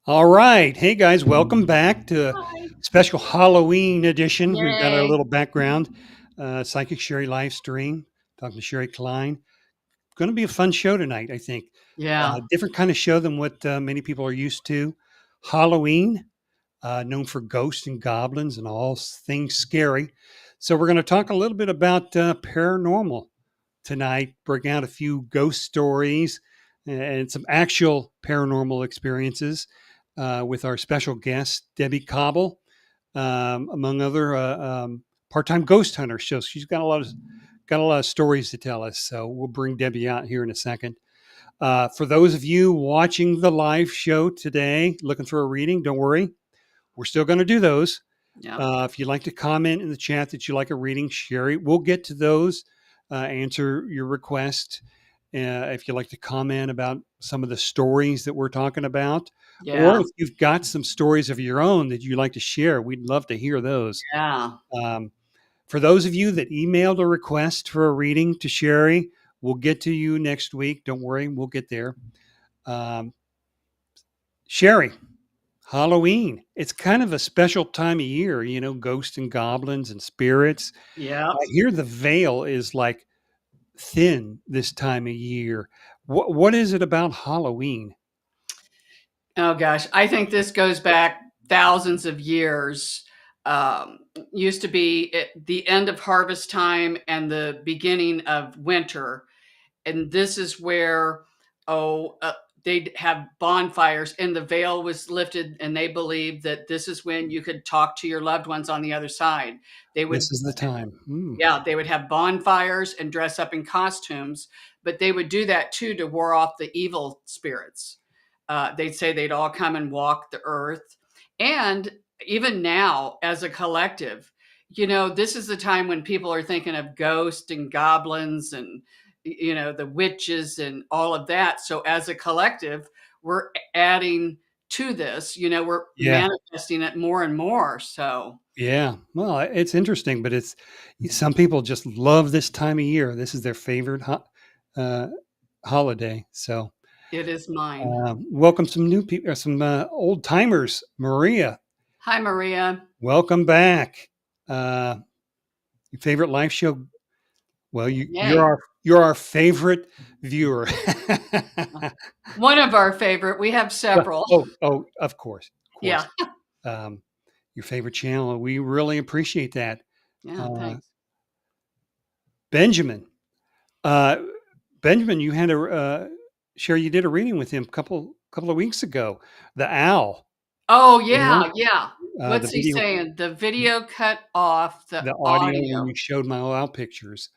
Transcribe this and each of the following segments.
All right. Hey guys, welcome back to a Hi. special Halloween edition. We've got our Yay. little background Psychic Shari live stream, talking to Sherry Klein. Going to be a fun show tonight, I think. Yeah. Different kind of show than what many people are used to. Halloween, known for ghosts and goblins and all things scary. So we're going to talk a little bit about paranormal tonight, bring out a few ghost stories and some actual paranormal experiences with our special guest, Debbie Cobble, among other part-time ghost hunters. So she's got a lot of stories to tell us. So we'll bring Debbie out here in a second. For those of you watching the live show today, looking for a reading, don't worry. We're still going to do those. Yeah. If you'd like to comment in the chat that you like a reading, Sherry, we'll get to those, answer your request. If you'd like to comment about some of the stories that we're talking about, or Yeah. if you've got some stories of your own that you'd like to share, we'd love to hear those. Yeah. Um, for those of you that emailed a request for a reading to Sherry, we'll get to you next week. Don't worry, we'll get there. Um, Sherry, Halloween. It's kind of a special time of year, ghosts and goblins and spirits. Yeah. I hear the veil is like thin this time of year. What is it about Halloween? Oh gosh. I think this goes back thousands of years. Um, Used to be at the end of harvest time and the beginning of winter. And this is where, oh, they'd have bonfires and the veil was lifted, and they believed that this is when you could talk to your loved ones on the other side. They would This is the time. Yeah, they would have bonfires and dress up in costumes, but they would do that too to ward off the evil spirits. They'd say they'd all come and walk the earth. And even now, as a collective, this is the time when people are thinking of ghosts and goblins and, the witches and all of that. So as a collective, we're adding to this, we're Yeah, manifesting it more and more. So yeah. Well, it's interesting, but it's some people just love this time of year. This is their favorite uh, holiday. So, it is mine. welcome some new people, some old timers. Maria, Hi, Maria. welcome back. Uh, your favorite live show. Well, Yay. you're our favorite viewer. One of our favorite. We have several. Of course, of Yeah. course. Um, your favorite channel. We really appreciate that. Yeah. Uh, Thanks. Benjamin, uh, Benjamin, you had share. You did a reading with him couple of weeks ago. The owl. Oh, You know, yeah. Yeah. the What's he video, saying? The video cut off the the audio when audio. you showed my owl pictures.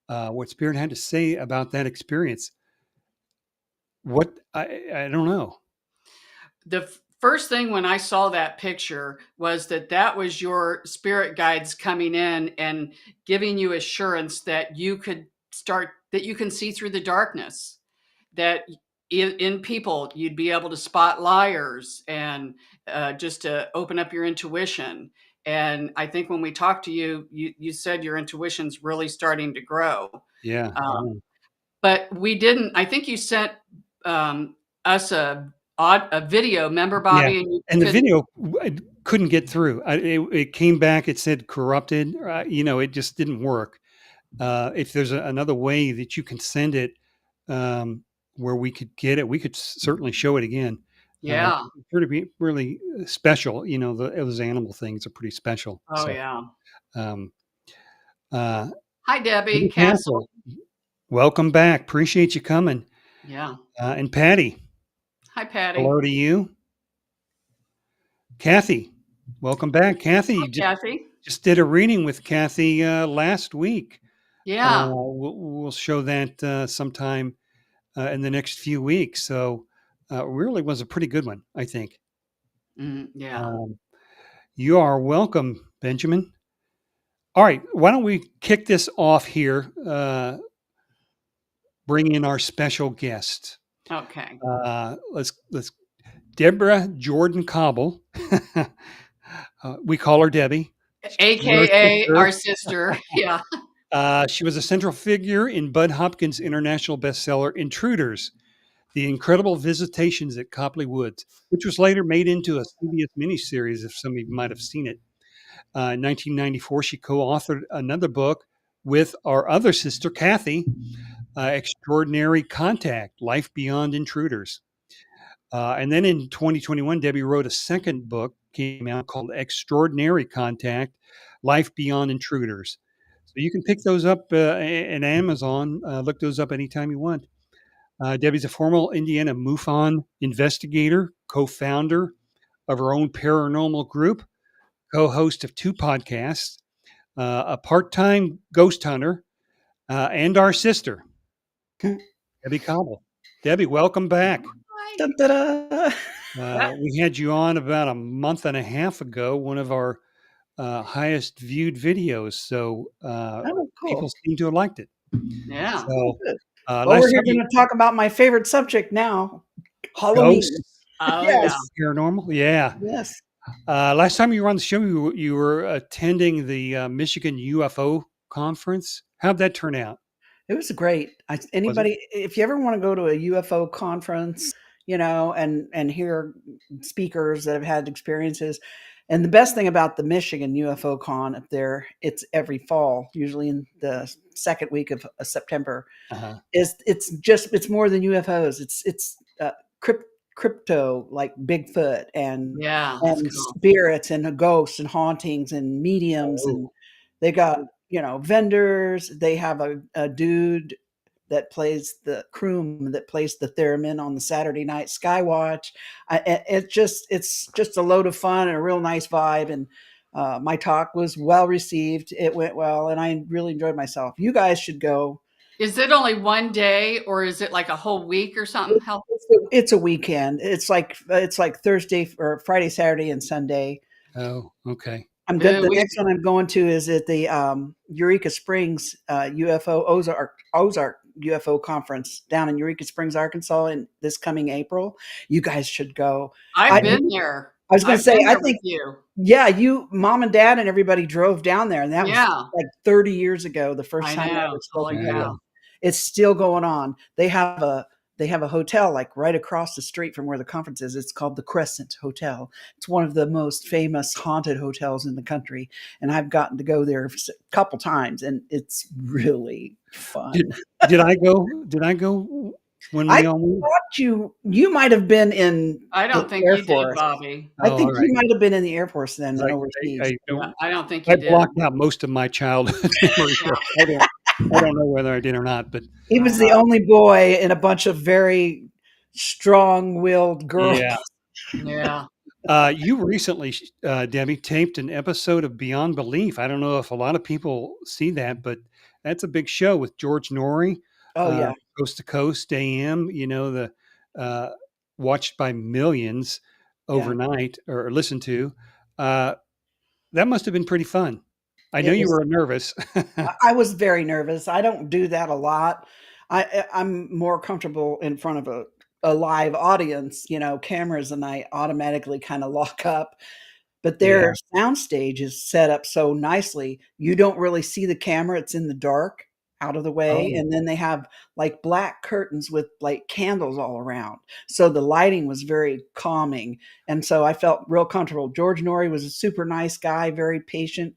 What Spirit had to say about that experience. What I don't know. The first thing when I saw that picture was that was your spirit guides coming in and giving you assurance that you can see through the darkness, that in people you'd be able to spot liars, and just to open up your intuition. And I think when we talked to you, you said your intuition's really starting to grow. Yeah. um, but we didn't. I think you sent us a video, remember, Yeah, Bobby, and you and the couldn't. video couldn't get through. It came back. It said corrupted. It just didn't work. If there's another way that you can send it, where we could get it, we could certainly show it again. Yeah. It's pretty really special. Those animal things are pretty special. Oh, So, yeah. um, uh, Hi, Debbie Debbie Castle. welcome back. Appreciate you coming. Yeah. And Patty, Hi, Patty. hello to you. Kathy, welcome back. Kathy, Hi, Kathy. just did a reading with Kathy last week. Yeah. We'll show that sometime in the next few weeks. So really was a pretty good one, I think. Yeah. Um, you are welcome, Benjamin. All right, why don't we kick this off here? Bring in our special guest. Okay. Let's Deborah Jordan Cobble. We call her Debbie. AKA our sister. Yeah. She was a central figure in Bud Hopkins' international bestseller Intruders, The Incredible Visitations at Copley Woods, which was later made into a CBS miniseries, if some of you might have seen it. In 1994, she co authored another book with our other sister, Kathy, Extraordinary Contact Life Beyond Intruders. And then in 2021, Debbie wrote a second book, came out called Extraordinary Contact Life Beyond Intruders. So you can pick those up in Amazon, look those up anytime you want. Debbie's a former Indiana MUFON investigator, co founder of her own paranormal group, co host of 2 podcasts, a part time ghost hunter, and our sister, Debbie Cobble. Debbie, welcome back. Hi. Dun, da-da. We had you on about a month and a half ago, one of our highest viewed videos. So Oh, people cool. seem to have liked it. Yeah. So Good. last Well, we're time here you going to talk about my favorite subject now, Halloween. ghosts, Oh, Yes. paranormal, yeah. Yes. Last time you were on the show, you were attending the Michigan UFO conference. How'd that turn out? It was great. Was it? Anybody, if you ever want to go to a UFO conference, and hear speakers that have had experiences, and the best thing about the Michigan UFO con up there, it's every fall, usually in the second week of September, Uh-huh. is it's more than UFOs. It's crypto, like Bigfoot and Yeah. That's cool. spirits and ghosts and hauntings and mediums, and Oh, they got vendors. They have a dude that plays the croom, that plays the theremin on the Saturday night Skywatch. It's just a load of fun and a real nice vibe. And my talk was well received. It went well, and I really enjoyed myself. You guys should go. Is it only one day or is it like a whole week or something? It's a weekend. It's like Thursday or Friday, Saturday, and Sunday. oh, okay. I'm good. The We, next one I'm going to is at the Eureka Springs UFO Ozark UFO conference down in Eureka Springs, Arkansas, in this coming April. You guys should go. I've been there. I was going to I've say, been I there think, with you. yeah, you, mom and dad and everybody drove down there, and that was Yeah. like 30 years ago. The first I time I know. ever spoke Holy to them. cow. It's still going on. They have a hotel like right across the street from where the conference is. It's called the Crescent Hotel. It's one of the most famous haunted hotels in the country, and I've gotten to go there a couple times, and it's really fun. Did I go? Did I go when I we all went? thought you might have been in I don't the think Air you did, Force. Bobby. I Oh, think all you right. might have been in the Air Force then I, overseas. I Yeah, don't. I don't think I you did. blocked out most of my childhood memories. Yeah. I don't know whether I did or not, but He was the only boy in a bunch of very strong-willed girls. yeah. Yeah. You recently, Debbie, taped an episode of Beyond Belief. I don't know if a lot of people see that, but that's a big show with George Norrie, Oh yeah. Coast to Coast AM. The uh, watched by millions Yeah. overnight or listened to. That must have been pretty fun. I know It you was. were nervous. I was very nervous. I don't do that a lot. I'm more comfortable in front of a live audience, cameras, and I automatically kind of lock up. But Yeah. their soundstage is set up so nicely. You don't really see the camera. It's in the dark, out of the way. Oh, And then they have like black curtains with like candles all around. So the lighting was very calming. And so I felt real comfortable. George Norrie was a super nice guy, very patient.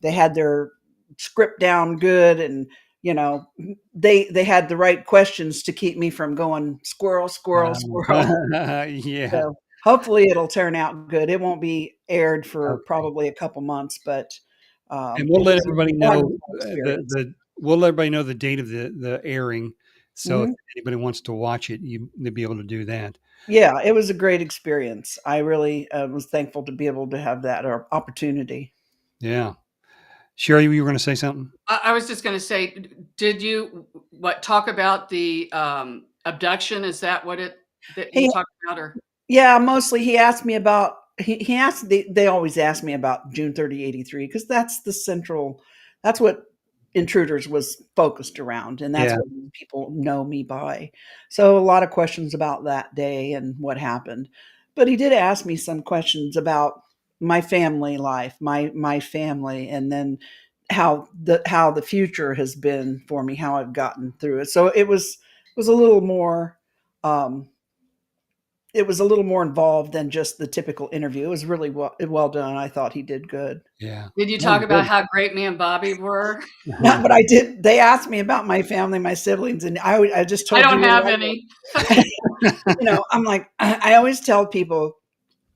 They had their script down good, and they had the right questions to keep me from going squirrel, squirrel, squirrel. yeah. So hopefully it'll turn out good. It won't be aired for Okay. probably a couple months, but And we'll it let was a everybody know wonderful the experience. we'll let everybody know the date of the airing. So if Mhm. anybody wants to watch it, they'll be able to do that. Yeah, it was a great experience. I really was thankful to be able to have that opportunity. Yeah. Sherry, you were going to say something? I was just going to say, did you talk about the abduction? Is that what that you He talked about, or? Yeah, mostly he asked me about he asked they always ask me about June 30, 83, because that's what Intruders was focused around, and that's Yeah. what people know me by. So a lot of questions about that day and what happened. But he did ask me some questions about my family life, my family, and then how the future has been for me, how I've gotten through it. So it was a little more Um, it was a little more involved than just the typical interview. It was really well done. I thought he did good. Yeah. Did you That was talk about good. how great me and Bobby were? Not, but I did. They asked me about my family, my siblings, and I just I told don't Julie, have any. I'm like, I always tell people,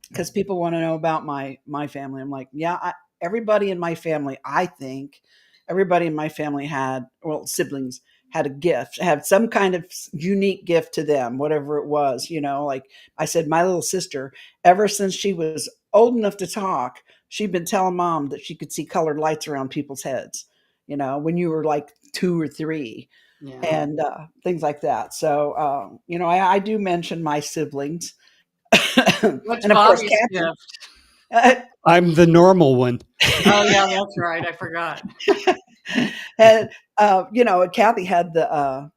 because people want to know about my family. I'm like, yeah, everybody in my family, I think everybody in my family had, well, siblings had a gift, had some kind of unique gift to them, whatever it was. Like I said, my little sister, ever since she was old enough to talk, she'd been telling mom that she could see colored lights around people's heads. When you were like 2 or 3, Yeah. and things like that. So, I do mention my siblings. What's And of course, Bobby's Kathy. gift? I'm the normal one. Oh yeah, that's right. I forgot. And Kathy had that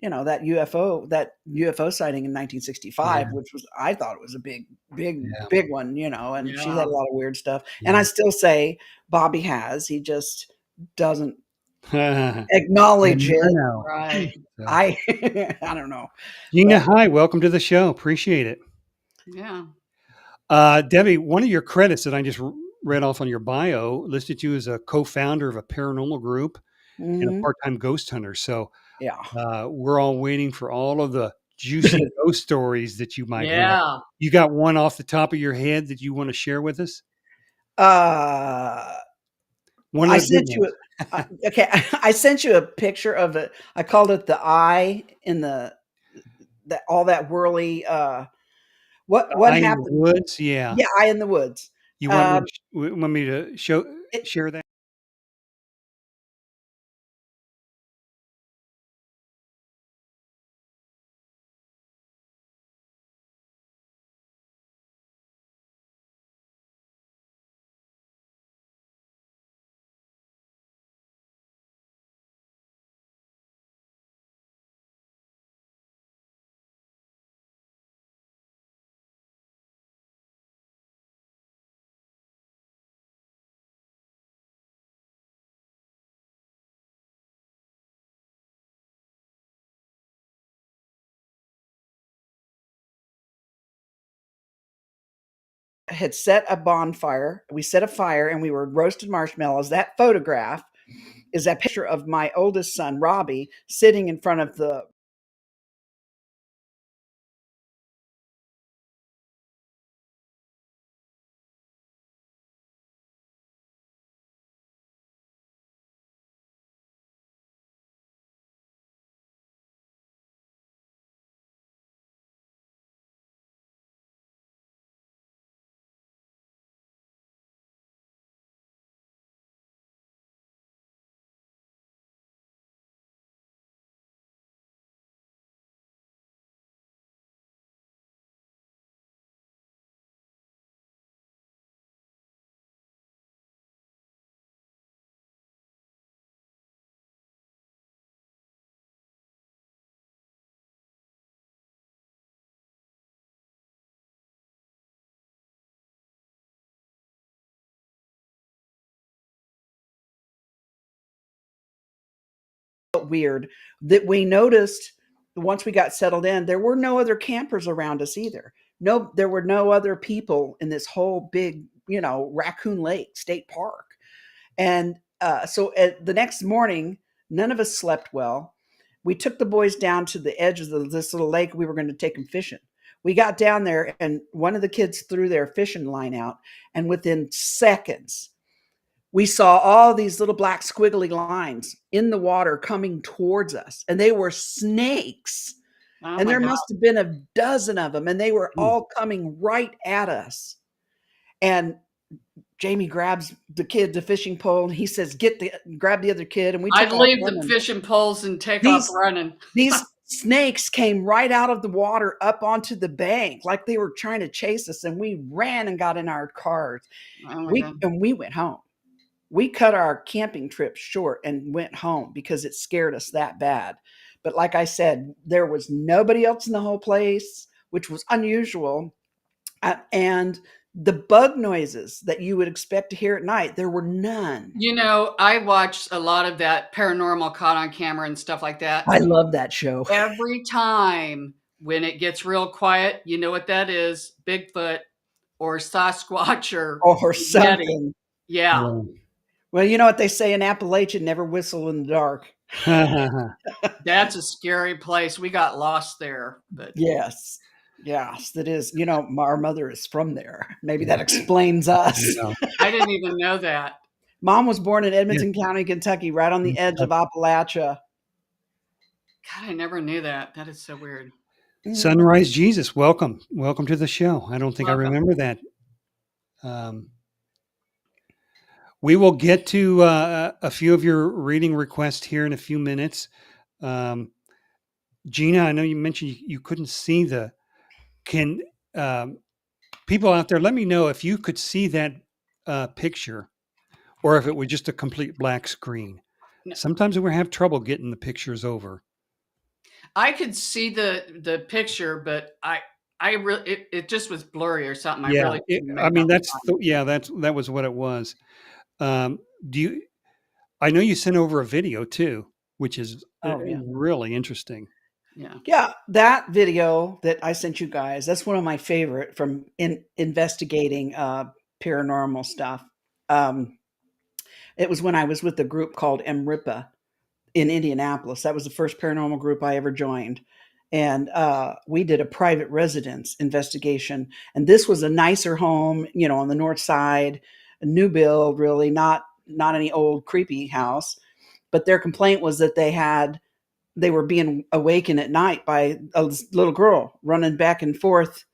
UFO sighting in Yeah. 1965, which was, I thought it was a big, big, Yeah. big one. And she's had Yeah. a lot of weird stuff. And I Yeah. still say Bobby has. He just doesn't You acknowledge never it. know. Right. So, I I don't know, Gina, but hi. Welcome to the show. Appreciate it. Yeah. Debbie, one of your credits that I just read off on your bio listed you as a co-founder of a paranormal group and a mhm, part-time ghost hunter. So yeah. we're all waiting for all of the juicy ghost stories that you might have. Yeah. You got one off the top of your head that you want to share with us? Uh, One I of the good sent ones. you okay. I sent you a picture of it. I called it the eye in that all that whirly. What Eye in the happened? Woods. Yeah. Yeah, eye in the woods. You Um, want me to it, share that? had set a bonfire. We set a fire and we were roasting marshmallows. That photograph is that picture of my oldest son, Robbie, sitting in front of the weird that we noticed once we got settled in, there were no other campers around us either. No, there were no other people in this whole big, Raccoon Lake State Park. And so the next morning, none of us slept well. We took the boys down to the edge of this little lake. We were going to take them fishing. We got down there, and one of the kids threw their fishing line out. And within seconds, we saw all these little black squiggly lines in the water coming towards us. And they were snakes. Oh And my there God. must have been a dozen of them. And they were Hmm. all coming right at us. And Jamie grabs the fishing pole, and he says, grab the other kid. And we I'd took off leave the running. fishing poles and take off These, running. these snakes came right out of the water up onto the bank like they were trying to chase us. And we ran and got in our cars. Oh my We God. and we went home. We cut our camping trip short and went home because it scared us that bad. But like I said, there was nobody else in the whole place, which was unusual. And the bug noises that you would expect to hear at night, there were none. I watched a lot of that paranormal caught on camera and stuff like that. I love that show. Every time when it gets real quiet, you know what that is? Bigfoot or Sasquatch or or Yeti. something. Yeah, Well, you know what they say in Appalachian, never whistle in the dark. that's a scary place. We got lost there, but Yes. Yes, that is. You know, our mother is from there. Maybe that explains us. Yeah. I didn't even know that. Mom was born in Yeah. Edmonton County, Kentucky, right on the edge of Appalachia. God, I never knew that. That is so weird. Sunrise Jesus, welcome. Welcome to the show. I don't think I Welcome. remember that. We will get to a few of your reading requests here in a few minutes. Gina, I know you mentioned you couldn't see can people out there let me know if you could see that picture or if it was just a complete black screen. No, Sometimes we have trouble getting the pictures over. I could see the picture, but I really it just was blurry or something. I Yeah, really couldn't I make mean out the line. that was what it was. Do you? I know you sent over a video too, which is Oh, yeah. really interesting. Yeah. Yeah, that video that I sent you guys, that's one of my favorite from investigating paranormal stuff. Um, it was when I was with a group called MRIPA in Indianapolis. That was the first paranormal group I ever joined. And we did a private residence investigation. And this was a nicer home, you know, on the north side, a new build, really, not any old creepy house. But their complaint was that they were being awakened at night by a little girl running back and forth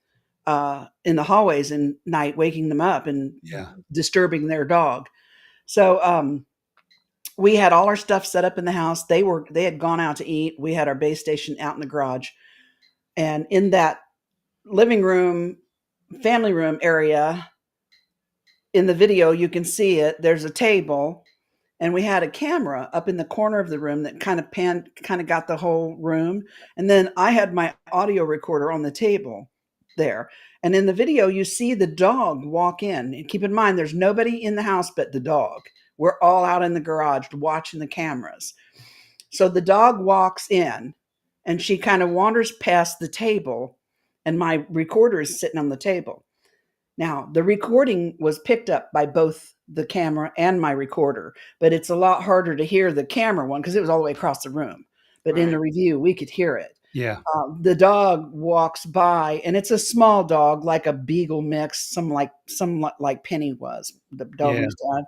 in the hallways at night, waking them up and Yeah. disturbing their dog. So we had all our stuff set up in the house. They had gone out to eat. We had our base station out in the garage, and in that living room, family room area, in the video you can see it. There's a table, and we had a camera up in the corner of the room that kind of got the whole room. And then I had my audio recorder on the table there. And in the video, you see the dog walk in. And keep in mind, there's nobody in the house but the dog. We're all out in the garage watching the cameras. So the dog walks in and she kind of wanders past the table, and my recorder is sitting on the table. Now, the recording was picked up by both the camera and my recorder, but it's a lot harder to hear the camera one because it was all the way across the room. But in the Right. review, we could hear it. Yeah. The dog walks by, and it's a small dog, like a beagle mix, some like Penny was, the dog Yeah. we used to have.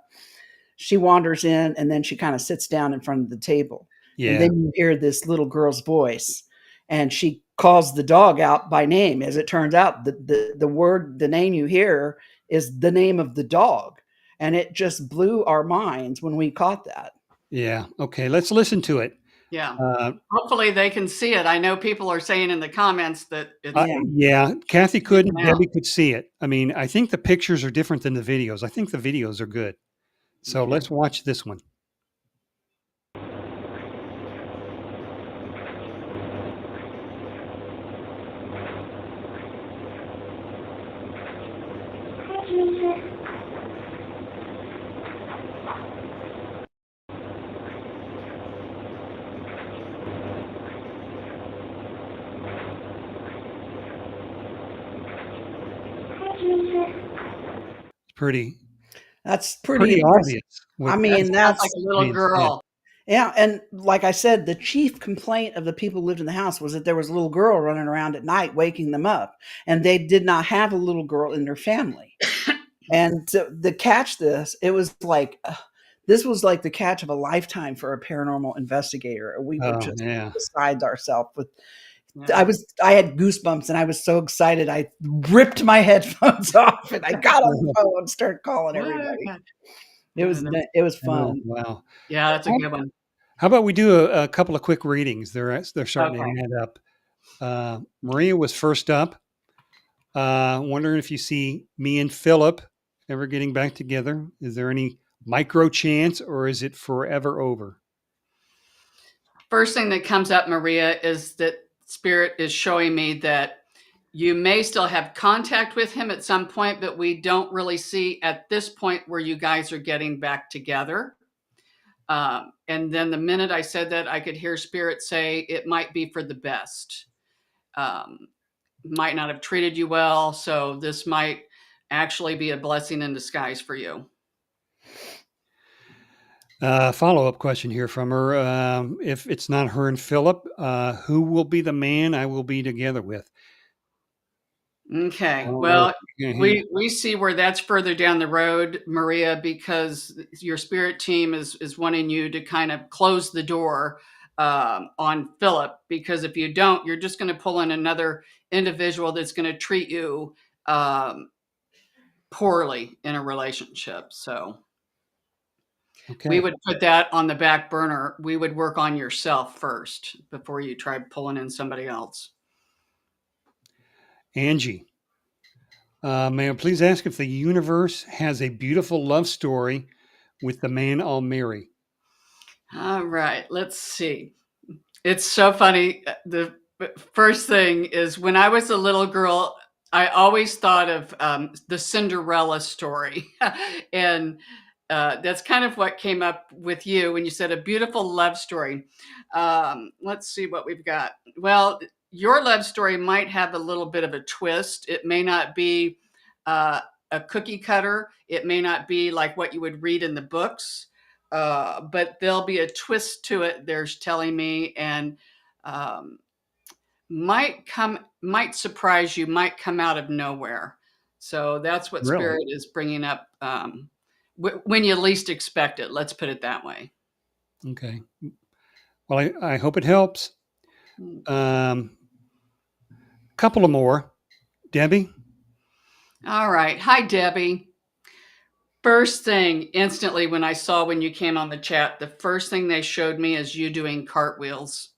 She wanders in, and then she kind of sits down in front of the table. And Yeah. then you hear this little girl's voice, and she calls the dog out by name. As it turns out, the name you hear is the name of the dog. And it just blew our minds when we caught that. Yeah. Okay. Let's listen to it. Yeah. Uh, Hopefully they can see it. I know people are saying in the comments that it's Yeah. Kathy couldn't. Leaking out. Debbie could see it. I mean, I think the pictures are different than the videos. I think the videos are good. So Okay. let's watch this one. It's pretty That's pretty impressive. obvious. I That mean, sounds that's like a little Yeah. girl. yeah. And like I said, the chief complaint of the people who lived in the house was that there was a little girl running around at night, waking them up, and they did not have a little girl in their family. And to catch this, it was like this was like the catch of a lifetime for a paranormal investigator. We were Oh, just yeah. beside ourselves with. Yeah. I had goosebumps and I was so excited. I ripped my headphones off and I got on the phone and started calling everybody. It was Oh, fun. wow. Yeah, that's a good one. How about we do a couple of quick readings? They're starting Okay. to add up. Maria was first up. Wondering if you see me and Philip ever getting back together. Is there any micro chance, or is it forever over? First thing that comes up, Maria, is that Spirit is showing me that you may still have contact with him at some point, but we don't really see at this point where you guys are getting back together. And then the minute I said that, I could hear Spirit say it might be for the best. um, might not have treated you well. So this might actually be a blessing in disguise for you. Follow-up question here from her. If it's not her and Philip, who will be the man I will be together with? I Okay. don't know if Well, you can handle. we see where that's further down the road, Maria, because your spirit team is wanting you to kind of close the door on Philip. Because if you don't, you're just going to pull in another individual that's going to treat you poorly in a relationship. So we Okay. would put that on the back burner. We would work on yourself first before you try pulling in somebody else. Angie, may I please ask if the universe has a beautiful love story with the man I'll marry? All right, let's see. It's so funny. The first thing is when I was a little girl, I always thought of the Cinderella story. And that's kind of what came up with you when you said a beautiful love story. Let's see what we've got. Well, your love story might have a little bit of a twist. It may not be a cookie cutter, it may not be like what you would read in the books. But there'll be a twist to it. There's telling me, and um, might surprise you, might come out of nowhere. So that's what Really? spirit is bringing up when you least expect it. Let's put it that way. Okay. Well, I hope it helps. Hmm. Couple of more. Debbie? All right. Hi, Debbie. First thing instantly when you came on the chat, the first thing they showed me is you doing cartwheels.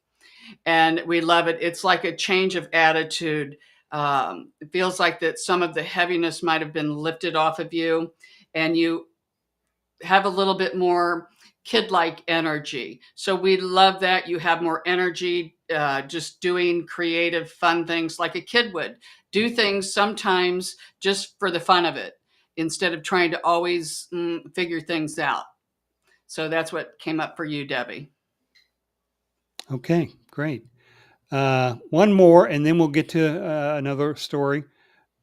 And we love it. It's like a change of attitude. It feels like that some of the heaviness might have been lifted off of you, and you have a little bit more kid-like energy. So we love that you have more energy, just doing creative, fun things like a kid would do things sometimes just for the fun of it, instead of trying to always figure things out. So that's what came up for you, Debbie. Okay, great. One more, and then we'll get to another story.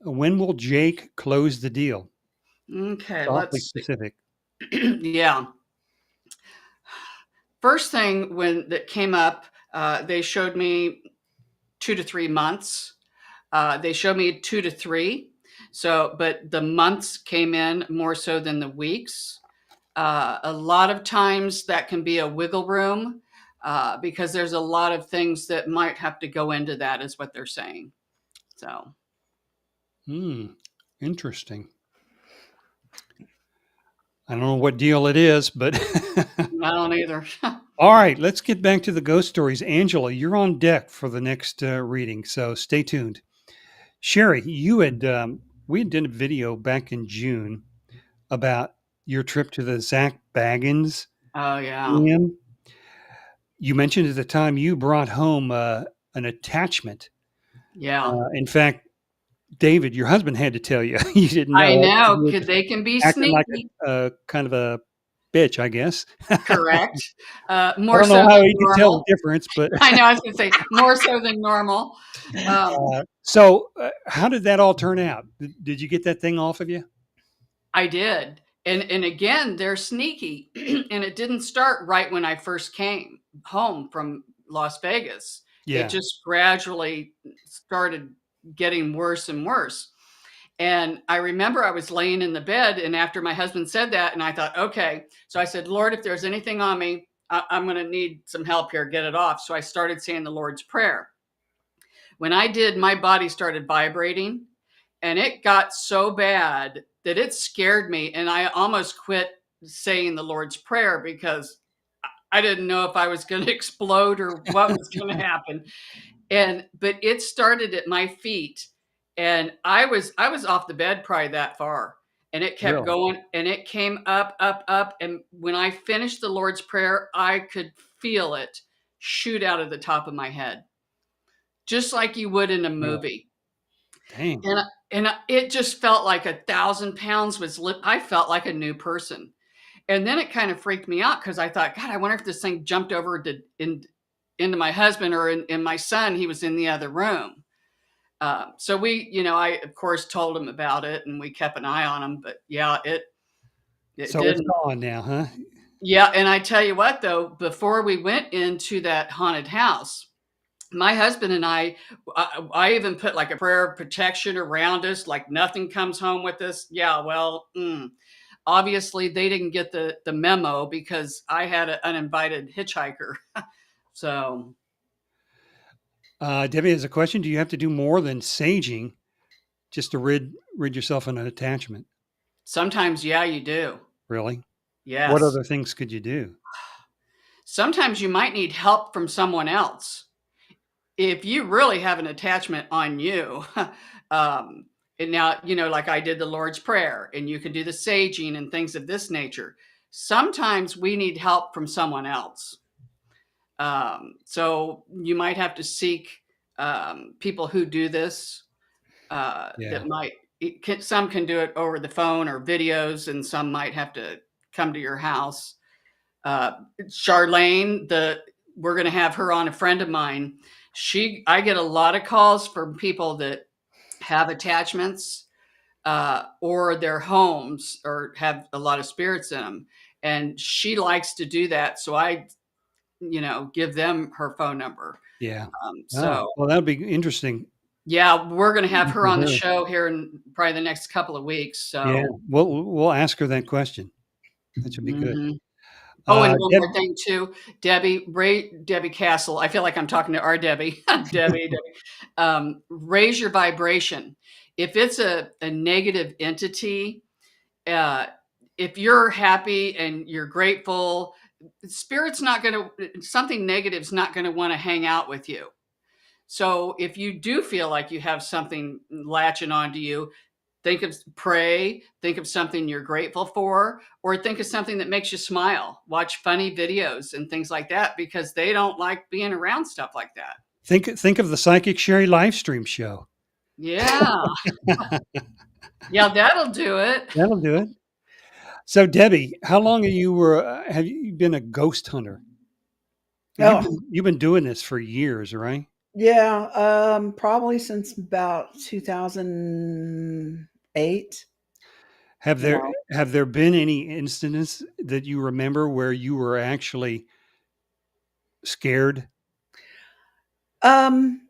When will Jake close the deal? Okay, It's awfully let's specific. see. Yeah. First thing when that came up, they showed me 2 to 3 months. They showed me 2 to 3. So, but the months came in more so than the weeks. A lot of times that can be a wiggle room because there's a lot of things that might have to go into that, is what they're saying. So, Interesting. I don't know what deal it is, but I don't either. all right, let's get back to the ghost stories. Angela, you're on deck for the next reading, so stay tuned. Shari, we had done a video back in June about your trip to the Zach Baggins Oh, yeah. museum. You mentioned at the time you brought home an attachment. Yeah. In fact, David, your husband had to tell you. You didn't I know. You know. were just They can be acting like sneaky. a kind of a bitch, I guess. Correct. I More don't so know how than he could tell the normal. difference, but I know. I was going to say more so than normal. so how did that all turn out? Did you get that thing off of you? I did. And again, they're sneaky. And it didn't start right when I first came home from Las Vegas. It Yeah. just gradually started getting worse and worse. And I remember I was laying in the bed, and after my husband said that, and I thought, okay. So I said, Lord, if there's anything on me, I'm going to need some help here, get it off. So I started saying the Lord's Prayer. When I did, my body started vibrating, and it got so bad that it scared me. And I almost quit saying the Lord's Prayer because I didn't know if I was going to explode or what was going to happen. But it started at my feet, and I was off the bed probably that far, and it kept Really? going, and it came up, up, up. And when I finished the Lord's Prayer, I could feel it shoot out of the top of my head, just like you would in a Wow. movie. Dang. And it just felt like 1,000 pounds I felt like a new person. And then it kind of freaked me out because I thought, God, I wonder if this thing jumped over into my husband or in my son, he was in the other room. So I of course told him about it, and we kept an eye on him. But yeah, it So it's didn't. gone now, huh? Yeah, and I tell you what, though, before we went into that haunted house, my husband and I even put like a prayer of protection around us, like nothing comes home with us. Yeah, well, obviously they didn't get the memo because I had an uninvited hitchhiker. So Debbie has a question. Do you have to do more than saging just to rid yourself of an attachment? sometimes, yeah, you do. Really? What Yes. other things could you do? Sometimes you might need help from someone else. If you really have an attachment on you, um, and now, like I did the Lord's Prayer, and you can do the saging and things of this nature. Sometimes we need help from someone else. So you might have to seek people who do this. Yeah. That might some can do it over the phone or videos, and some might have to come to your house. Charlene, we're going to have her on, a friend of mine. I get a lot of calls from people that have attachments, or their homes or have a lot of spirits in them. And she likes to do that. So I, give them her phone number. Yeah. Oh, So well, that'd be interesting yeah, we're going to have her for on the her. show here in probably the next couple of weeks. Yeah. So, We'll ask her that question. That should be good. mhm. Oh, and one Deb, more thing too, Debbie Castle. I feel like I'm talking to our Debbie, Debbie. Raise your vibration. If it's a negative entity, uh, if you're happy and you're grateful, spirit's not going to, something negative's not going to want to hang out with you. So if you do feel like you have something latching onto you, think of something you're grateful for, or think of something that makes you smile. Watch funny videos and things like that, because they don't like being around stuff like that. think of the Psychic Shari live stream show. Yeah. Yeah, that'll do it. That'll do it. So, Debbie, how long have you been a ghost hunter? Oh, You've been doing this for years, right? yeah, probably since about 2008, Have you there know. have there been any incidents that you remember where you were actually scared? Um,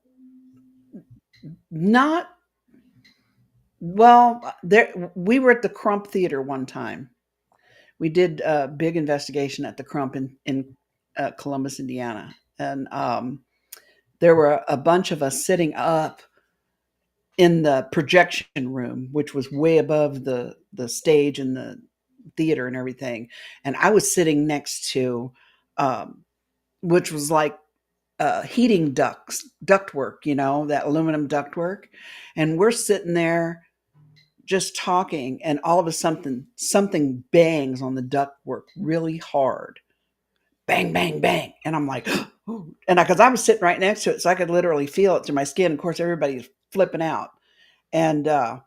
not well, there we were at the Crump Theater one time. We did a big investigation at the Crump in Columbus, Indiana, and there were a bunch of us sitting up in the projection room, which was way above the stage and the theater and everything. And I was sitting next to, um, which was like heating ductwork, that aluminum ductwork. And we're sitting there just talking, and all of a sudden, something bangs on the ductwork really hard. Bang, bang, bang. And I'm like, and because I was sitting right next to it, so I could literally feel it through my skin. Of course, everybody's flipping out. And a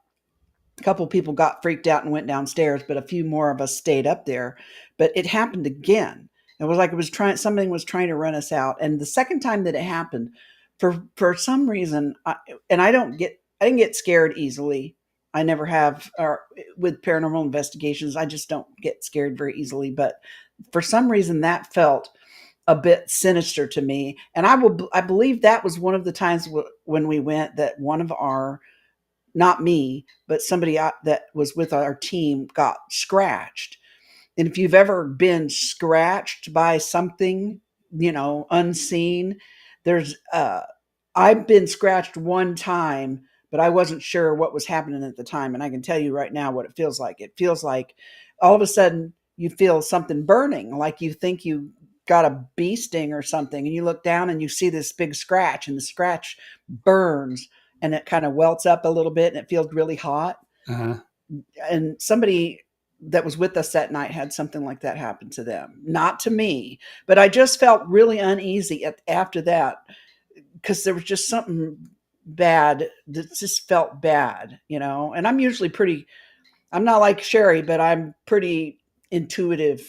couple of people got freaked out and went downstairs, but a few more of us stayed up there. But it happened again. It was like something was trying to run us out. And the second time that it happened, for some reason, I didn't get scared easily. I never have, or with paranormal investigations, I just don't get scared very easily. But for some reason, that felt a bit sinister to me. And I believe that was one of the times when we went that one of our, not me, but somebody that was with our team got scratched. And if you've ever been scratched by something, unseen, there's, I've been scratched one time, but I wasn't sure what was happening at the time. And I can tell you right now what it feels like. It feels like all of a sudden you feel something burning, like you think you got a bee sting or something. And you look down and you see this big scratch, and the scratch burns and it kind of welts up a little bit and it feels really hot. Uh-huh. And somebody that was with us that night had something like that happen to them. Not to me, but I just felt really uneasy after that, because there was just something bad that just felt bad, And I'm not like Sherry, but I'm pretty intuitive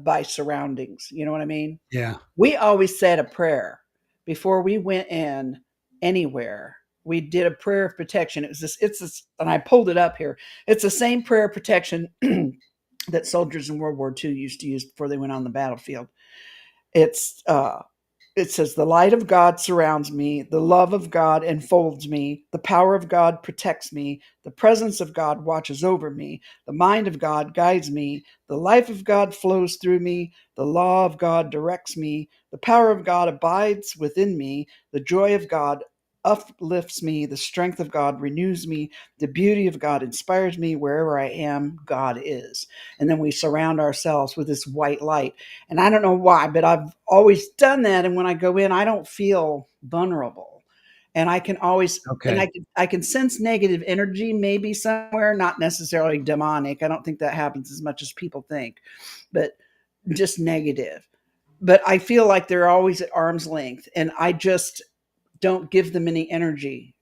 by surroundings. You know what I mean? Yeah. We always said a prayer before we went in anywhere, we did a prayer of protection. It's this, and I pulled it up here. It's the same prayer of protection that soldiers in World War II used to use before they went on the battlefield. It's it says, "The light of God surrounds me, the love of God enfolds me, the power of God protects me, the presence of God watches over me, the mind of God guides me, the life of God flows through me, the law of God directs me, the power of God abides within me, the joy of God uplifts me, the strength of God renews me, the beauty of God inspires me. Wherever I am, God is." And then we surround ourselves with this white light. And I don't know why, but I've always done that. And when I go in, I don't feel vulnerable. And I can always, and Okay. I can sense negative energy maybe somewhere, not necessarily demonic. I don't think that happens as much as people think, but just negative. But I feel like they're always at arm's length, and I just don't give them any energy.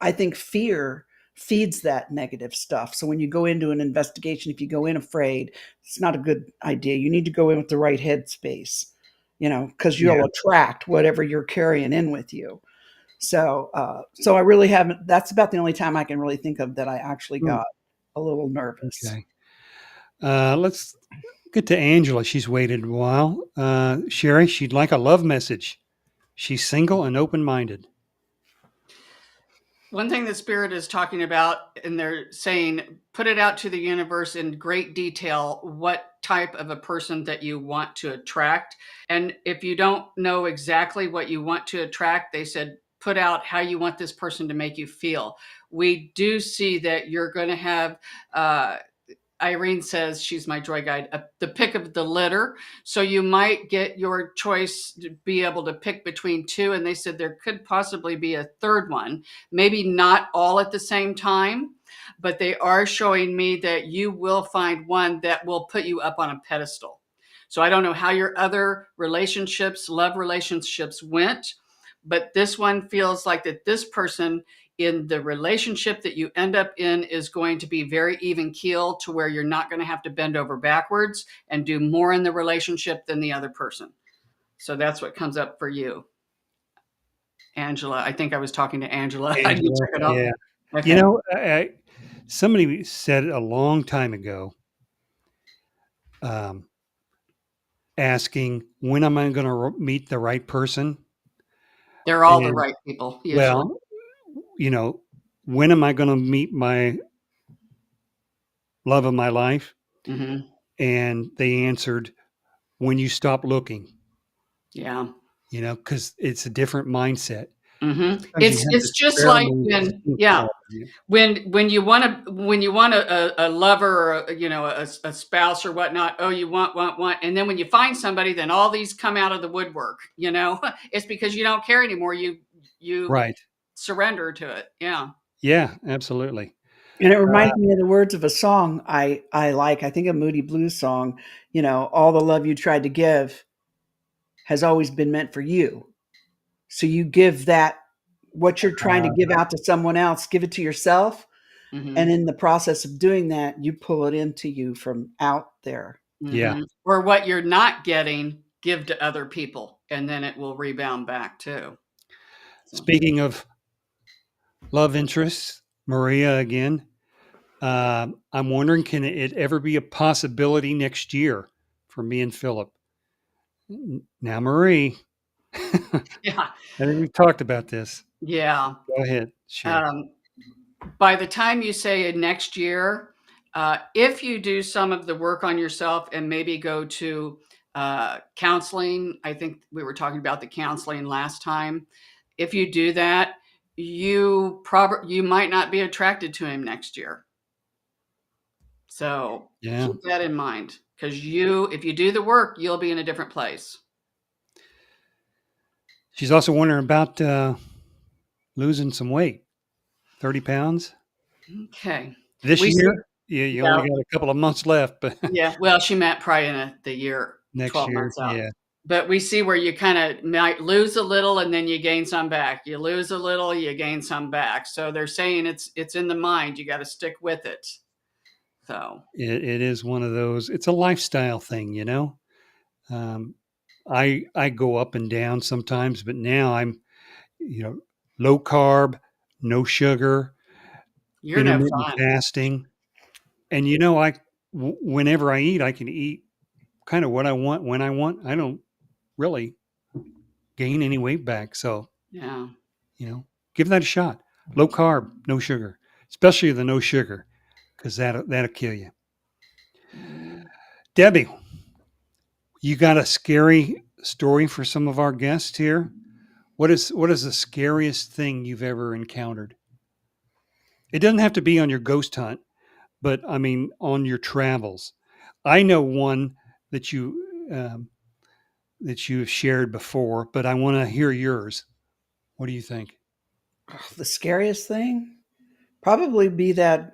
I think fear feeds that negative stuff. So when you go into an investigation, if you go in afraid, it's not a good idea. You need to go in with the right headspace, because Yeah. you'll attract whatever you're carrying in with you. So I really haven't. That's about the only time I can really think of that I actually Hmm. got a little nervous. Okay. Let's get to Angela. She's waited a while. Shari, she'd like a love message. She's single and open minded. One thing the spirit is talking about, and they're saying, put it out to the universe in great detail what type of a person that you want to attract. And if you don't know exactly what you want to attract, they said, put out how you want this person to make you feel. We do see that you're going to have, Irene says, she's my joy guide, the pick of the litter. So you might get your choice to be able to pick between two. And they said there could possibly be a third one, maybe not all at the same time, but they are showing me that you will find one that will put you up on a pedestal. So I don't know how your other relationships, love relationships went, but this one feels like that this person in the relationship that you end up in is going to be very even keel to where you're not going to have to bend over backwards and do more in the relationship than the other person. So that's what comes up for you, Angela. I think I was talking to Angela. I need to Angela. check it out. Yeah. You Okay. know, somebody said a long time ago, um, asking, when am I going to meet the right person? They're all the And, right people, usually. well, you know, when am I going to meet my love of my life? Hmm. And they answered, when you stop looking, Yeah. because it's a different mindset. Hmm. Sometimes you have It's this just like pheromone when, instinct yeah, call you. when you want a lover or a spouse or whatnot. Oh, you want, and then when you find somebody, then all these come out of the woodwork. It's because you don't care anymore. You Right. surrender to it. Yeah. Yeah, absolutely. And it Uh, reminds me of the words of a song I like. I think a Moody Blues song. All the love you tried to give has always been meant for you. So you give that, what you're trying to give out to someone else, give it to yourself. And Hmm. in the process of doing that, you pull it into you from out there. yeah. Hmm. Or what you're not getting, give to other people, and then it will rebound back too. So, Speaking of love interests, Maria again. I'm wondering, can it ever be a possibility next year for me and Philip? Now, Marie, I yeah. think we've talked about this. Yeah. Go ahead, share. Um, by the time you say next year, if you do some of the work on yourself and maybe go to counseling, I think we were talking about the counseling last time. If you do that, you might not be attracted to him next year. So Yeah. keep that in mind, because if you do the work, you'll be in a different place. She's also wondering about losing some weight, 30 pounds Okay. this We see, year. You only yeah, got a couple of months left, but yeah. Well, she meant probably in the year, next 12 year, months out. yeah. But we see where you kind of might lose a little and then you gain some back. You lose a little, you gain some back. So they're saying it's in the mind. You got to stick with it. So It is one of those, it's a lifestyle thing, Um, I go up and down sometimes, but now I'm, low carb, no sugar, You're no intermittent fun. fasting. And whenever I eat, I can eat kind of what I want when I want. I don't really gain any weight back. So, Yeah. give that a shot. Low carb, no sugar, especially the no sugar, because that'll kill you. Mm. Debbie, you got a scary story for some of our guests here? What is the scariest thing you've ever encountered? It doesn't have to be on your ghost hunt, but I mean on your travels. I know one that you have shared before, but I want to hear yours. What do you think? The scariest thing probably be that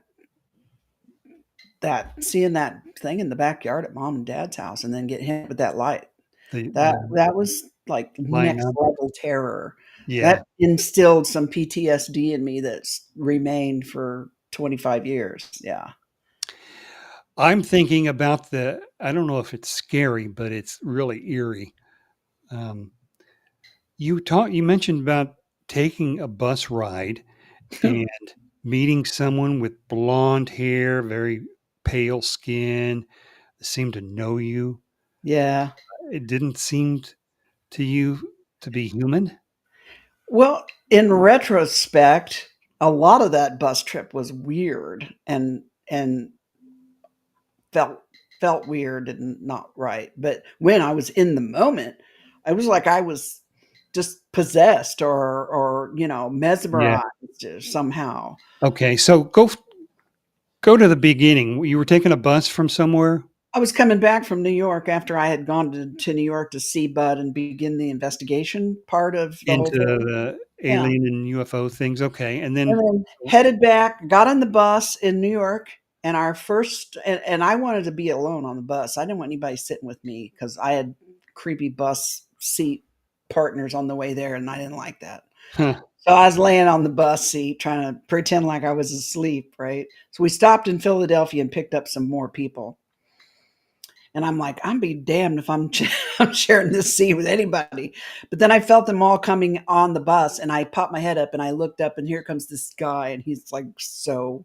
seeing that thing in the backyard at mom and dad's house and then get hit with that light. That was like Line next up. level terror. Yeah, That instilled some PTSD in me that's remained for 25 years. Yeah. I'm thinking about I don't know if it's scary, but it's really eerie. Um, you mentioned about taking a bus ride and meeting someone with blonde hair, very pale skin, seemed to know you. Yeah. It didn't seem to you to be human. Well, in retrospect, a lot of that bus trip was weird and felt felt weird and not right. But when I was in the moment, I was like I was just possessed or Yeah. mesmerized somehow. Okay, so go to the beginning. You were taking a bus from somewhere I was coming back from New York after I had gone to New York to see Bud and begin the investigation part of the whole into thing. the Yeah. alien and UFO things. Okay, and And then then headed back, got on the bus in New York, and and I wanted to be alone on the bus. I didn't want anybody sitting with me because I had creepy bus seat partners on the way there, and I didn't like that. huh, So I was laying on the bus seat trying to pretend like I was asleep, right? So we stopped in Philadelphia and picked up some more people. And I'm like, I'm be damned if I'm sharing this seat with anybody. But then I felt them all coming on the bus, and I popped my head up and I looked up, and here comes this guy, and he's like so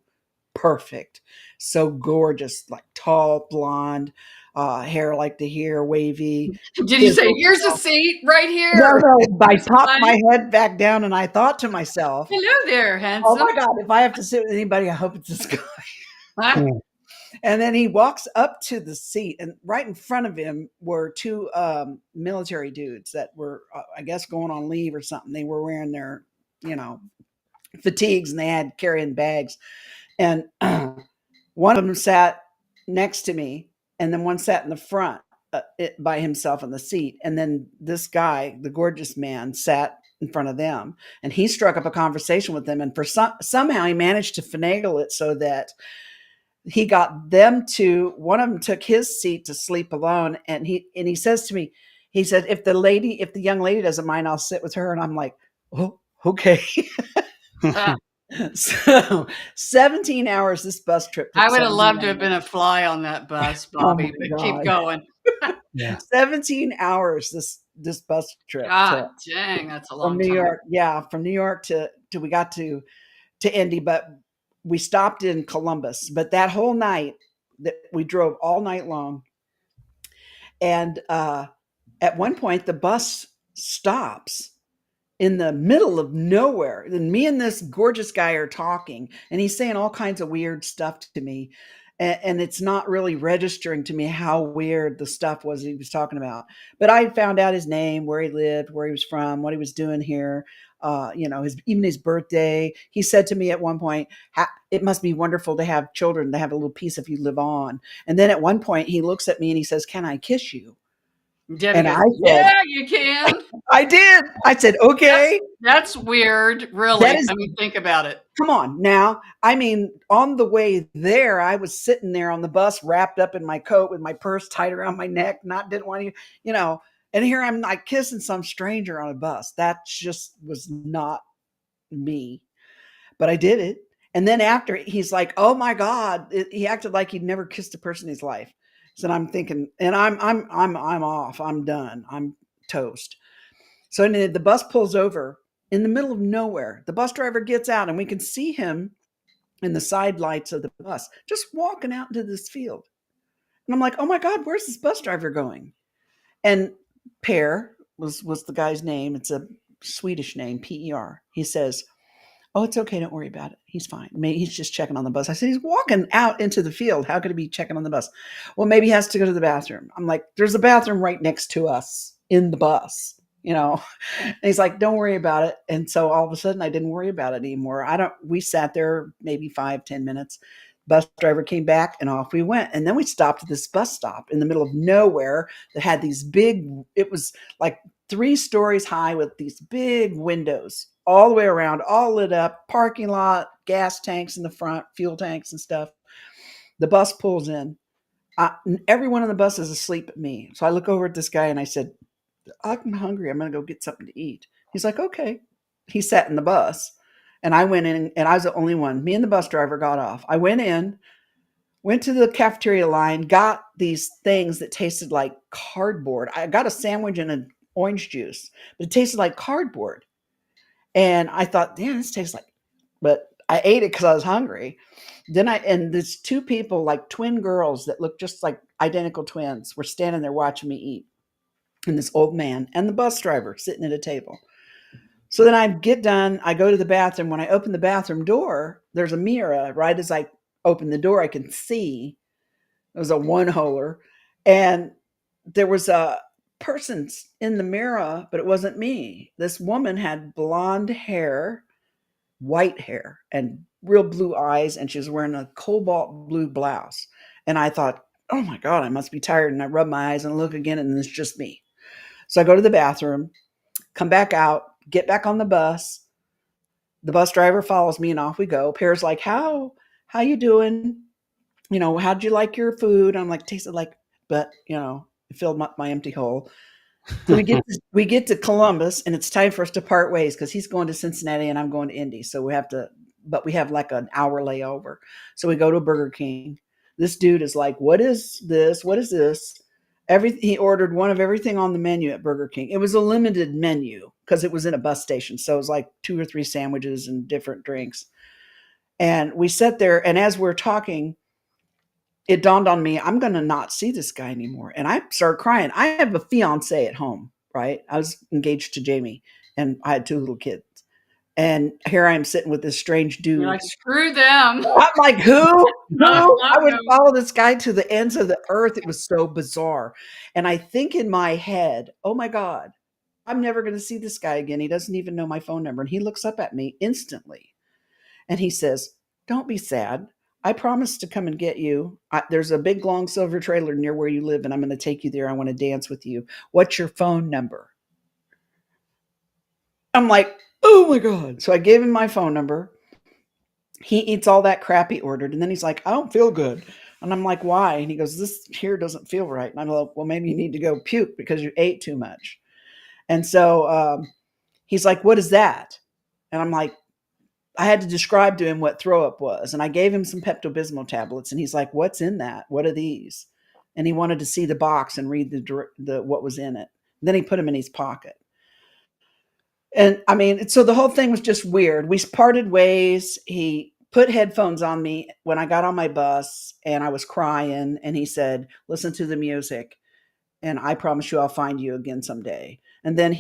perfect, so gorgeous, like tall, blonde, hair like the hair, wavy. Did he say, Chiseled. "Here's a seat right No, here"? no. I Here's popped mine. my head back down, and I thought to myself, Hello there, "Oh handsome. my God, if I have to sit with anybody, I hope it's this guy." Huh? huh, And then he walks up to the seat, and right in front of him were two military dudes that were, I guess, going on leave or something. They were wearing their, you know, fatigues, and they had carrying bags. And one of them sat next to me, and then one sat in the front by himself in the seat. And then this guy, the gorgeous man, sat in front of them, and he struck up a conversation with them. And somehow he managed to finagle it so that he got them to one of them took his seat to sleep alone, and he says to me, he said, if the young lady doesn't mind, I'll sit with her. And I'm like, oh, okay. Uh, So 17 hours this bus trip I took. would have 17 loved to have been a hours. fly on that bus, Oh Bobby, my but keep God. going. yeah. 17 hours this bus trip took God dang, that's a from long New time. York. Yeah, from New York to we got to Indy, but we stopped in Columbus. But that whole night that we drove all night long. And at one point, the bus stops in the middle of nowhere. And me and this gorgeous guy are talking, and he's saying all kinds of weird stuff to me. And it's not really registering to me how weird the stuff was he was talking about. But I found out his name, where he lived, where he was from, what he was doing here. Even his birthday. He said to me at one point, "It must be wonderful to have children, to have a little piece of you live on." And then at one point, he looks at me and he says, "Can I kiss you?" Debbie And goes, I said, "Yeah, you can." "I did." I said, That's "Okay." that's weird, That really. is I mean, think about it. Come on now. I mean, on the way there, I was sitting there on the bus, wrapped up in my coat with my purse tied around my neck, didn't want to, and here I'm like kissing some stranger on a bus. That just was not me, but I did it. And then after he's like, "Oh my God," he acted like he'd never kissed a person in his life. So I'm thinking, and I'm off. I'm done. I'm toast. So anyway, the bus pulls over in the middle of nowhere. The bus driver gets out, and we can see him in the side lights of the bus, just walking out into this field. And I'm like, oh my God, where's this bus driver going? And Per was the guy's name. It's a Swedish name, Per. He says, oh, it's okay. Don't worry about it. He's fine. Maybe he's just checking on the bus. I said, he's walking out into the field. How could he be checking on the bus? Well, maybe he has to go to the bathroom. I'm like, there's a bathroom right next to us in the bus, you know? And he's like, don't worry about it. And so all of a sudden I didn't worry about it anymore. We sat there maybe 5-10 minutes. Bus driver came back and off we went. And then we stopped at this bus stop in the middle of nowhere that had these big, it was like 3 stories high with these big windows all the way around, all lit up, parking lot, gas tanks in the front, fuel tanks and stuff. The bus pulls in. Everyone on the bus is asleep at me. So I look over at this guy and I said, I'm hungry. I'm going to go get something to eat. He's like, okay. He sat in the bus and I went in and I was the only one. Me and the bus driver got off. I went in, went to the cafeteria line, got these things that tasted like cardboard. I got a sandwich and an orange juice, but it tasted like cardboard. And I thought, damn, this tastes like, but I ate it because I was hungry. And these 2 people, like twin girls that looked just like identical twins, were standing there watching me eat. And this old man and the bus driver sitting at a table. So then I get done. I go to the bathroom. When I open the bathroom door, there's a mirror. Right as I open the door, I can see it was a one-holer. And there was a person in the mirror, but it wasn't me. This woman had blonde hair, white hair, and real blue eyes, and she was wearing a cobalt blue blouse. And I thought, oh my God, I must be tired. And I rub my eyes and look again, and it's just me. So I go to the bathroom, come back out, get back on the bus. The bus driver follows me and off we go. Per's like, how you doing? You know, how'd you like your food? I'm like, tasted like, but you know, it filled my empty hole. So we get to Columbus and it's time for us to part ways because he's going to Cincinnati and I'm going to Indy. So we have like an hour layover. So we go to Burger King. This dude is like, what is this? What is this? He ordered one of everything on the menu at Burger King. It was a limited menu because it was in a bus station. So it was like 2 or 3 sandwiches and different drinks. And we sat there, and as we're talking, it dawned on me, I'm going to not see this guy anymore. And I started crying. I have a fiance at home, right? I was engaged to Jamie and I had 2 little kids. And here I am sitting with this strange dude. You're like, screw them. I'm like, who? I would No. follow this guy to the ends of the earth. It was so bizarre. And I think in my head, oh my God, I'm never going to see this guy again. He doesn't even know my phone number. And he looks up at me instantly. And he says, don't be sad. I promised to come and get you. There's a big, long silver trailer near where you live, and I'm going to take you there. I want to dance with you. What's your phone number? I'm like, oh my God. So I gave him my phone number. He eats all that crap he ordered. And then he's like, I don't feel good. And I'm like, why? And he goes, this here doesn't feel right. And I'm like, well, maybe you need to go puke because you ate too much. And so he's like, what is that? And I'm like, I had to describe to him what throw up was. And I gave him some Pepto-Bismol tablets. And he's like, what's in that? What are these? And he wanted to see the box and read the what was in it. And then he put them in his pocket. And I mean, so the whole thing was just weird. We parted ways. He put headphones on me when I got on my bus and I was crying. And he said, listen to the music. And I promise you, I'll find you again someday. And then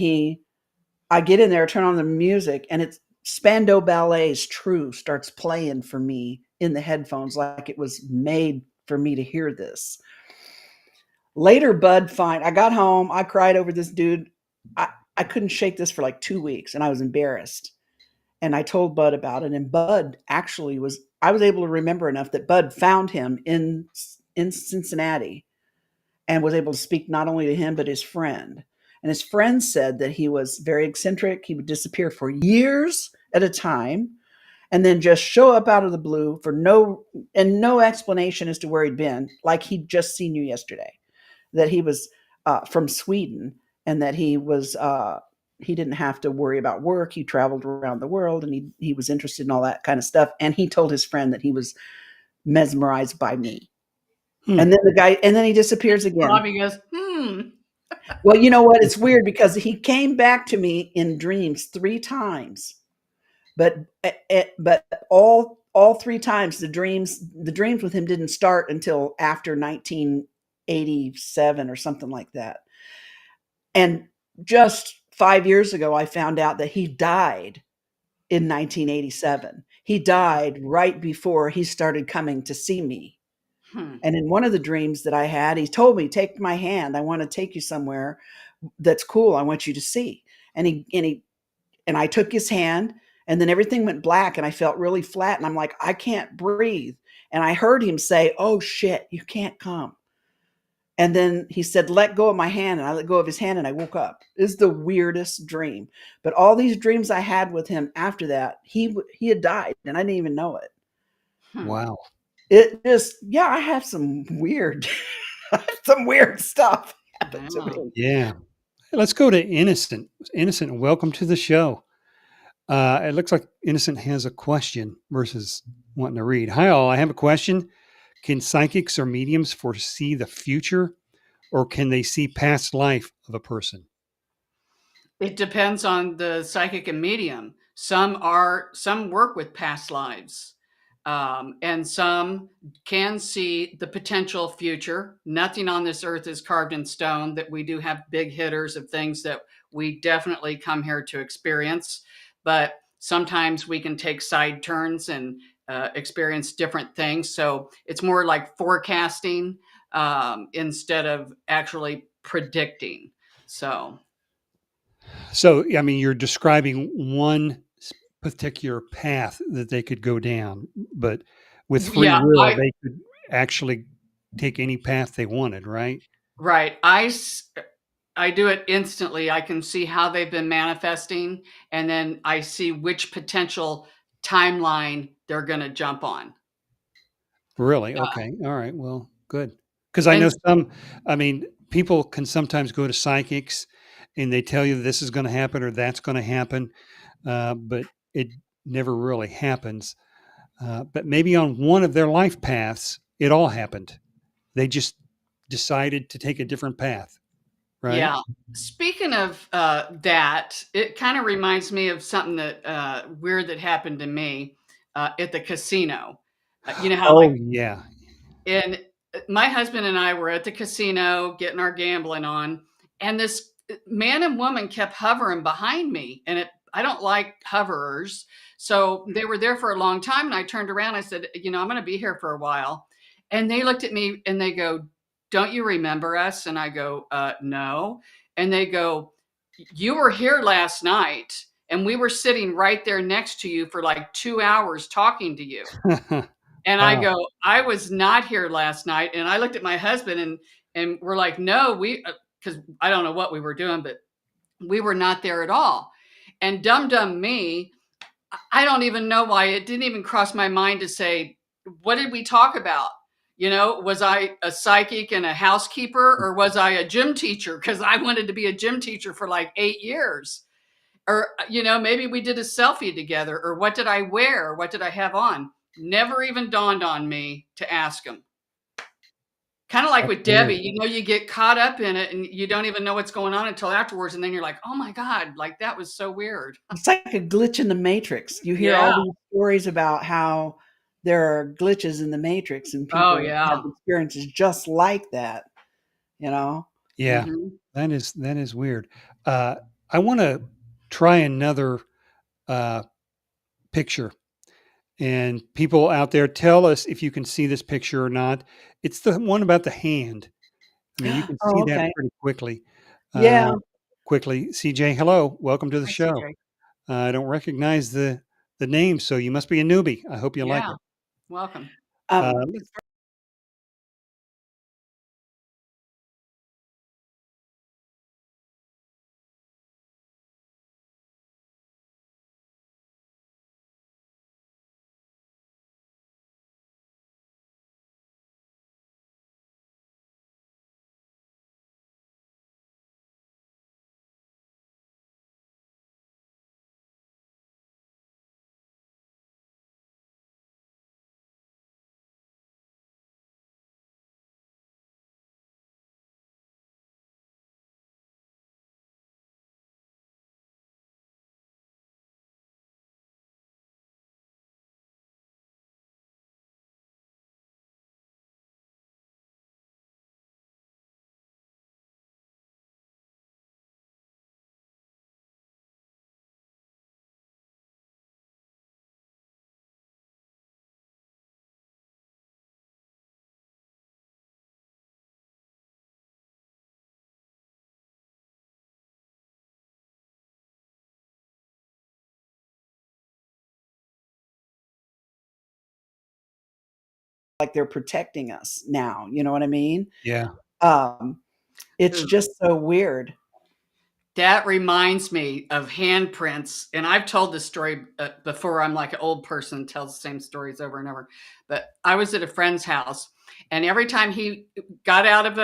I get in there, turn on the music, and it's Spandau Ballet's True starts playing for me in the headphones like it was made for me to hear this. Later, I got home. I cried over this dude. I couldn't shake this for like 2 weeks and I was embarrassed. And I told Bud about it. And Bud actually I was able to remember enough that Bud found him in Cincinnati and was able to speak not only to him, but his friend. And his friend said that he was very eccentric. He would disappear for years at a time and then just show up out of the blue for no explanation as to where he'd been, like he'd just seen you yesterday, that he was from Sweden and that he didn't have to worry about work. He traveled around the world and he was interested in all that kind of stuff. And he told his friend that he was mesmerized by me. Hmm. And then the guy, and then he disappears again. Bobby goes, hmm. Well, you know what? It's weird because he came back to me in dreams 3 times, but but all 3 times the dreams with him didn't start until after 1987 or something like that. And just 5 years ago, I found out that he died in 1987. He died right before he started coming to see me. Hmm. And in one of the dreams that I had, he told me, "Take my hand. I want to take you somewhere that's cool. I want you to see." And I took his hand, and then everything went black, and I felt really flat. And I'm like, I can't breathe. And I heard him say, "Oh shit, you can't come." And then he said, "Let go of my hand." And I let go of his hand, and I woke up. It's the weirdest dream. But all these dreams I had with him after that, he had died, and I didn't even know it. Hmm. Wow. It just, yeah, I have some weird, some weird stuff happen to Wow. me. Yeah. Let's go to Innocent. Innocent, welcome to the show. It looks like Innocent has a question versus wanting to read. Hi, all. I have a question. Can psychics or mediums foresee the future, or can they see past life of a person? It depends on the psychic and medium. Some work with past lives, and some can see the potential future. Nothing on this earth is carved in stone. That we do have big hitters of things that we definitely come here to experience, but sometimes we can take side turns and experience different things. So it's more like forecasting instead of actually predicting. So. So, I mean, you're describing one particular path that they could go down, but with free Yeah, will, they could actually take any path they wanted, right? right. I do it instantly. I can see how they've been manifesting, and then I see which potential timeline they're going to jump on. Really? Yeah. Okay. All right. Well, good. Because I And know some, I mean, people can sometimes go to psychics and they tell you this is going to happen or that's going to happen, but it never really happens. But maybe on one of their life paths, it all happened. They just decided to take a different path, right? yeah, speaking of that, it kind of reminds me of something that weird that happened to me at the casino. You know how like Oh, yeah. And my husband and I were at the casino getting our gambling on, and this man and woman kept hovering behind me. And I don't like hoverers. So they were there for a long time. And I turned around, I said, I'm going to be here for a while. And they looked at me and they go, "Don't you remember us?" And I go, "No." And they go, "You were here last night. And we were sitting right there next to you for like 2 hours talking to you." And I Wow. go, "I was not here last night." And I looked at my husband and we're like, "No, because I don't know what we were doing, but we were not there at all." And dumb me, I don't even know why it didn't even cross my mind to say, "What did we talk about?" Was I a psychic and a housekeeper, or was I a gym teacher? Because I wanted to be a gym teacher for like 8 years. Or, maybe we did a selfie together, or what did I wear? What did I have on? Never even dawned on me to ask him. Kind of like That's with Debbie, weird. you get caught up in it and you don't even know what's going on until afterwards. And then you're like, "Oh my God, like that was so weird." It's like a glitch in the matrix. You hear all Yeah. these stories about how there are glitches in the matrix and Oh, people have yeah. experiences just like that, you know? Yeah. Hmm. That is weird. Uh, I want to try another uh, picture. And people out there, tell us if you can see this picture or not. It's the one about the hand. I mean, you can see Oh, that okay. pretty quickly. Yeah. Quickly, CJ, hello, welcome to the Hi, CJ. show. I don't recognize the name, so you must be a newbie. I hope you like Yeah. it. Welcome. Um, like they're protecting us now. You know what I mean? Yeah. It's Ooh. just so weird. That reminds me of handprints, and I've told this story before. I'm like an old person, tells the same stories over and over. But I was at a friend's house, and every time he got out of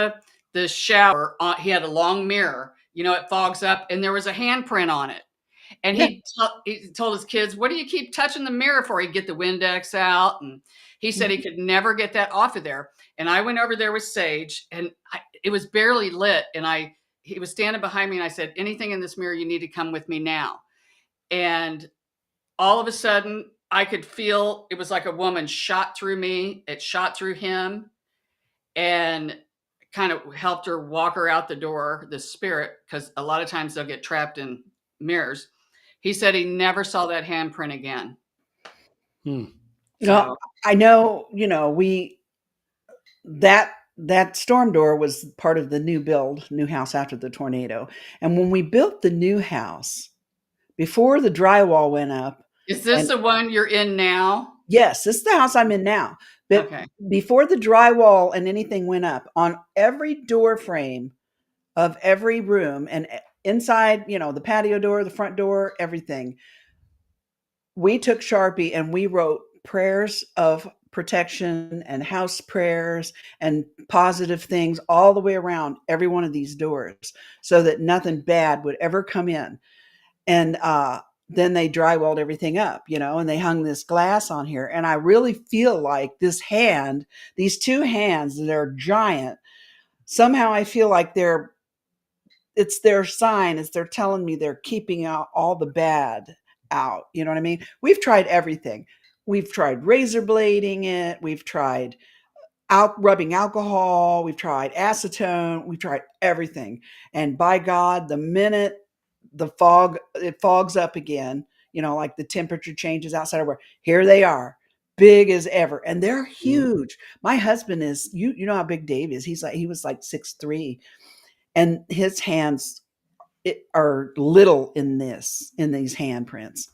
the shower, he had a long mirror. You know, it fogs up, and there was a handprint on it. And Yeah. he told his kids, "What do you keep touching the mirror for?" He'd get the Windex out, and he said he could never get that off of there. And I went over there with Sage, and it was barely lit, and he was standing behind me, and I said, "Anything in this mirror, you need to come with me now." And all of a sudden, I could feel it was like a woman shot through me. It shot through him, and kind of helped her walk her out the door, the spirit, because a lot of times they'll get trapped in mirrors. He said he never saw that handprint again. Hmm. No, So I know, that storm door was part of the new house after the tornado. And when we built the new house, before the drywall went up, is this and the one you're in now? yes, this is the house I'm in now. But Okay. before the drywall and anything went up, on every door frame of every room and inside, the patio door, the front door, everything, we took Sharpie and we wrote prayers of protection and house prayers and positive things all the way around every one of these doors so that nothing bad would ever come in. And then they drywalled everything up, and they hung this glass on here. And I really feel like these two hands that are giant, somehow I feel like it's their sign, it's they're telling me they're keeping out all the bad out. You know what I mean? We've tried everything. We've tried razor blading it. We've tried rubbing alcohol. We've tried acetone. We've tried everything. And by God, the minute it fogs up again, like the temperature changes outside of where, here they are, big as ever. And they're huge. My husband is, you know how big Dave is. He was like 6'3", and his hands are little in these handprints.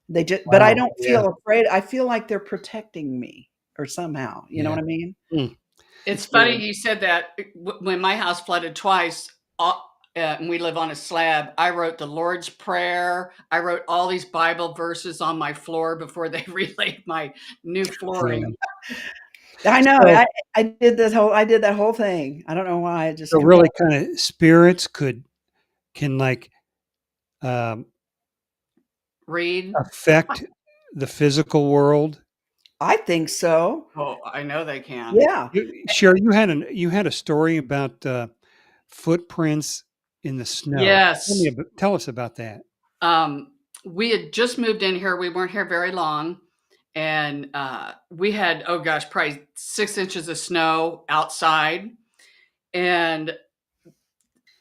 But I Wow. don't Yeah. feel afraid. I feel like they're protecting me or somehow. You know Yeah. what I mean? Hmm. It's It's funny weird. you said that. When my house flooded twice, and we live on a slab, I wrote the Lord's Prayer. I wrote all these Bible verses on my floor before they relaid my new flooring. Yeah. I know. So, I did that whole thing. I don't know why. I just so compelled. really, kind of spirits can like um, Read. affect the physical world. I think so. Oh, I know they can. Yeah. Sherry, you had a story about footprints in the snow. Yes. Tell us about that. Um, we had just moved in here. We weren't here very long. And we had, oh gosh, probably 6 inches of snow outside. And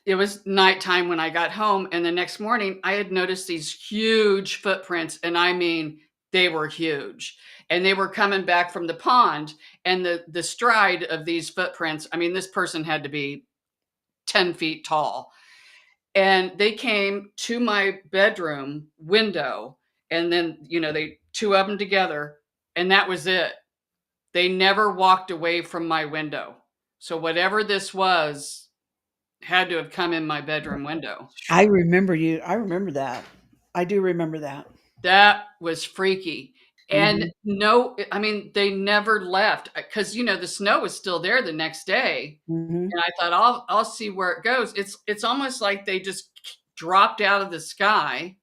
it was nighttime when I got home. And the next morning, I had noticed these huge footprints. And I mean, they were huge. And they were coming back from the pond. And the stride of these footprints, I mean, this person had to be 10 feet tall. And they came to my bedroom window, and then they two of them together, and that was it. They never walked away from my window. So whatever this was had to have come in my bedroom window. I remember you. I remember that. I do remember that. That was freaky. And Mhm. no, I mean, they never left, because the snow was still there the next day. Mhm. And I thought, I'll see where it goes. It's almost like they just dropped out of the sky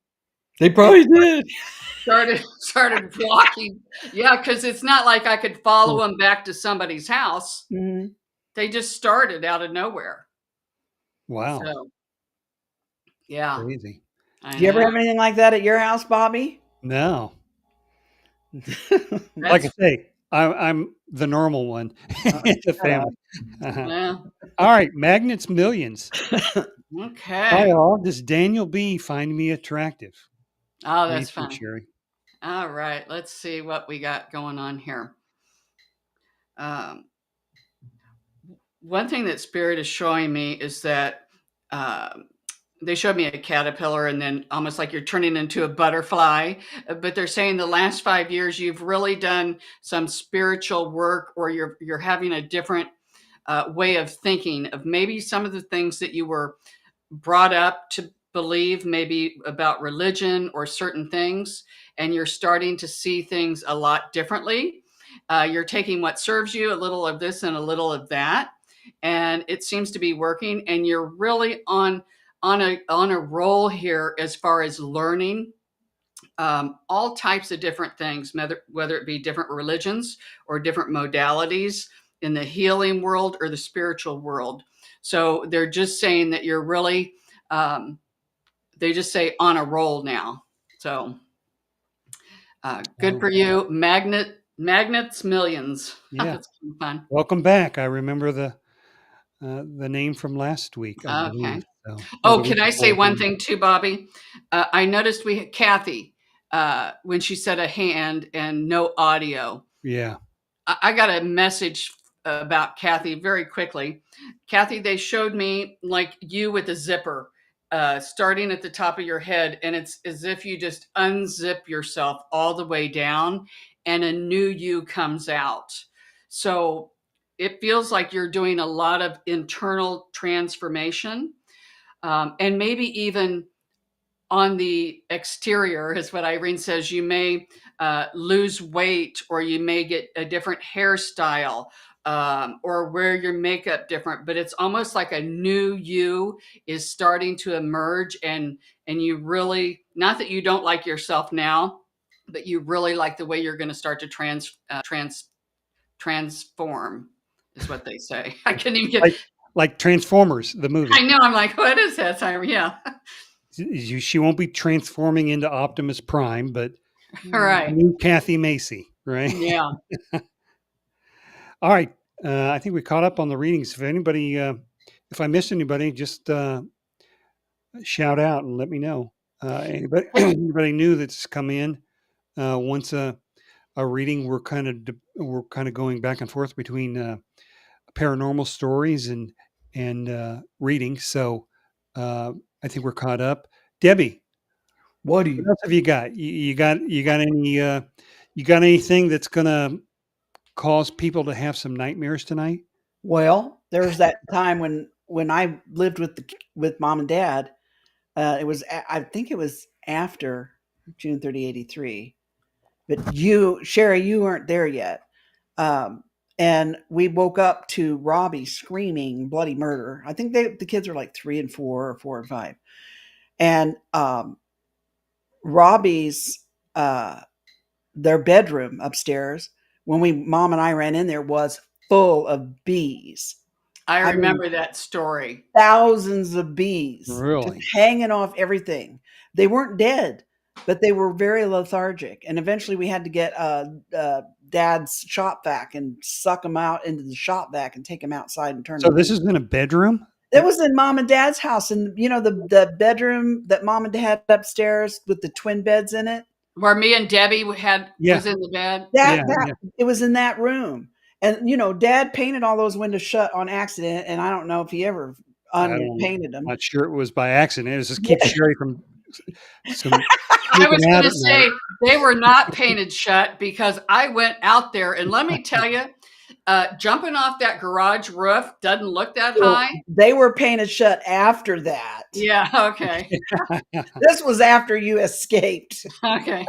They and probably did. started walking. Yeah, because it's not like I could follow them back to somebody's house. Mhm. They just started out of nowhere. Wow, So yeah, crazy. I Do you ever know. have anything like that at your house, Bobby? No, like I That's say, I'm the normal one Oh, in the shut up. family. Uh-huh. yeah. All right, magnets millions. Hi Okay. all. Does Daniel B find me attractive? Oh, What do you that's think, funny. Sherry? All right, let's see what we got going on here. Um, One thing that Spirit is showing me is that um they showed me a caterpillar and then almost like you're turning into a butterfly. But they're saying the last 5 years you've really done some spiritual work, or you're having a different way of thinking of maybe some of the things that you were brought up to believe, maybe about religion or certain things, and you're starting to see things a lot differently. You're taking what serves you, a little of this and a little of that, and it seems to be working. And you're really on a roll here as far as learning all types of different things, whether it be different religions or different modalities in the healing world or the spiritual world. So they're just saying that you're really, they just say on a roll now. So good for you. Magnets millions. Yeah. That's fun. Welcome back. I remember the name from last week, I Okay. believe. So, Oh, can I say one thing too, Bobby? I noticed we had Kathy when she said a hand and no audio. Yeah. I got a message about Kathy very quickly. Kathy, they showed me like you with a zipper starting at the top of your head, and it's as if you just unzip yourself all the way down and a new you comes out. So it feels like you're doing a lot of internal transformation, and maybe even on the exterior, is what Irene says. You may lose weight, or you may get a different hairstyle, or wear your makeup different, but it's almost like a new you is starting to emerge. And you really, not that you don't like yourself now, but you really like the way you're going to start to transform, is what they say. I can't even get, like Transformers, the movie. I know, I'm like, what is that? Yeah. She won't be transforming into Optimus Prime, but All right. new Kathy Macy, right? Yeah. All right. I think we caught up on the readings. If anybody, if I missed anybody, just shout out and let me know. Anybody new that's come in once a reading, we're kind of going back and forth between paranormal stories and readings. So I think we're caught up. Debbie, what else have you got? You got any you got anything that's gonna cause people to have some nightmares tonight? Well, there was that time when I lived with mom and dad. I think it was after June 30, 83. But you, Shari, you weren't there yet. And we woke up to Robbie screaming bloody murder. I think the kids were like 3 and 4 or 4 and 5. And Robbie's their bedroom upstairs, when mom and I ran in there, was full of bees. I remember that story. Thousands of bees, Really? just hanging off everything. They weren't dead, but they were very lethargic. And eventually we had to get Dad's shop vac and suck them out into the shop vac and take them outside and turn So them. this is in a bedroom? It was in mom and dad's house. And the bedroom that mom and dad had upstairs with the twin beds in it, where me and Debbie was in the bed. It was in that room. And Dad painted all those windows shut on accident, and I don't know if he ever unpainted them. I'm not sure it was by accident. It was just keep Shari from some. I was going to say they were not painted shut, because I went out there, and let me tell you, jumping off that garage roof doesn't look that high. They were painted shut after that. Yeah. Okay. This was after you escaped. Okay.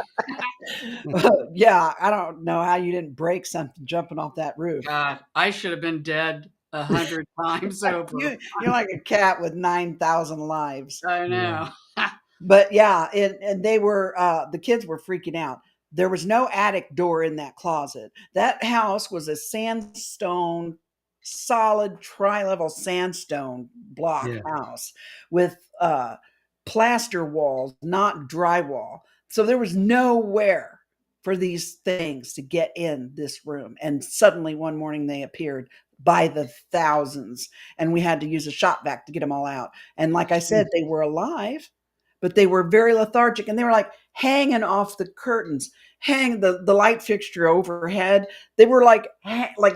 Yeah. I don't know how you didn't break something jumping off that roof. God, I should have been dead 100 times over. You're like a cat with 9,000 lives. I know. But yeah, and they were, the kids were freaking out. There was no attic door in that closet. That house was a sandstone, solid tri-level sandstone block house with plaster walls, not drywall. So there was nowhere for these things to get in this room. And suddenly one morning they appeared by the thousands, and we had to use a shop vac to get them all out. And like I said, they were alive, but they were very lethargic, and they were like hanging off the curtains, hang the light fixture overhead. They were like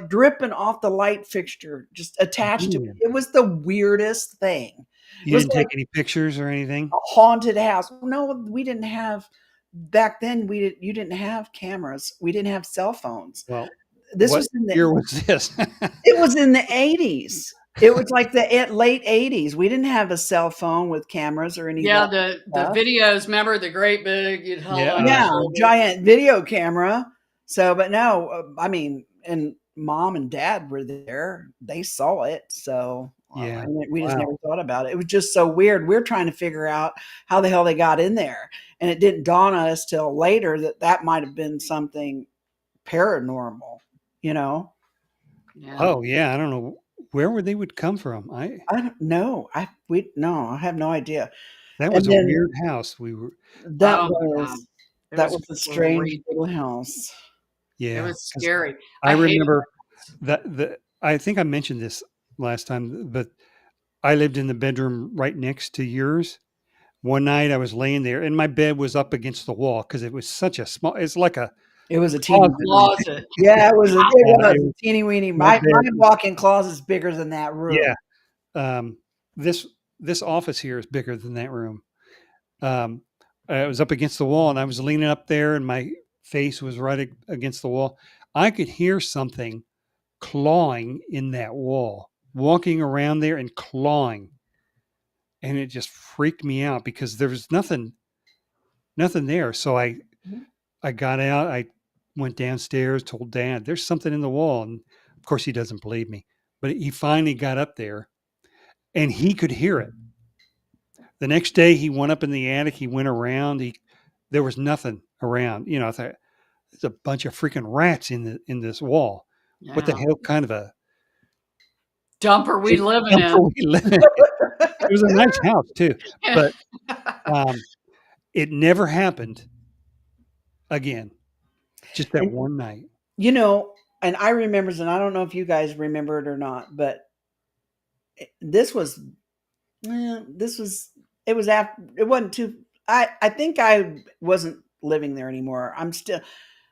dripping off the light fixture, just attached to it. It was the weirdest thing. It You was didn't like take any pictures or anything? a haunted house. No, we didn't have back then. You didn't have cameras. We didn't have cell phones. Well, This what was in the year was this? It was in the 80s. It was like the late 80s. We didn't have a cell phone with cameras or any of Yeah, that the stuff. videos, remember the great big, you'd hold Yeah, on your Yeah, shoulder. giant video camera. So, but no, I mean, and mom and dad were there. They saw it. So, yeah. I mean, we just Wow. never thought about it. It was just so weird. We're trying to figure out how the hell they got in there. And it didn't dawn on us till later that that might have been something paranormal, you know? Yeah. Oh, yeah, I don't know where they would come from. I don't know. I have no idea. That And was a then weird house. We were that Oh my God. was It that was was a strange creepy. little house. It yeah, was 'cause scary. I I hated remember I think I mentioned this last time, but I lived in the bedroom right next to yours. One night I was laying there and my bed was up against the wall because it was such a small it's like a It was a teeny closet. weeny. closet. Yeah, it was It a was teeny weeny. my My bed. walk-in closet's bigger than that Yeah. room. Um, this office here is bigger than that room. Um, I was up against the wall and I was leaning up there and my face was against the wall. I could hear something clawing in that wall, walking around there and clawing. And it just freaked me out because there was nothing there. So I got out, I went downstairs, told dad, there's something in the wall. And of course he doesn't believe me. But he finally got up there and he could hear it. The next day he went up in the attic, he went around, there was nothing around. I thought there's a bunch of freaking rats in this wall. What the Yeah. hell kind of a Dumper we living dump are in. we living in? It was a nice house too, but um, it never happened again. Just that And one night. you know, and I remember, and I don't know if you guys remember it or not, but this was this was it was after it wasn't too I think I wasn't living there anymore. I'm still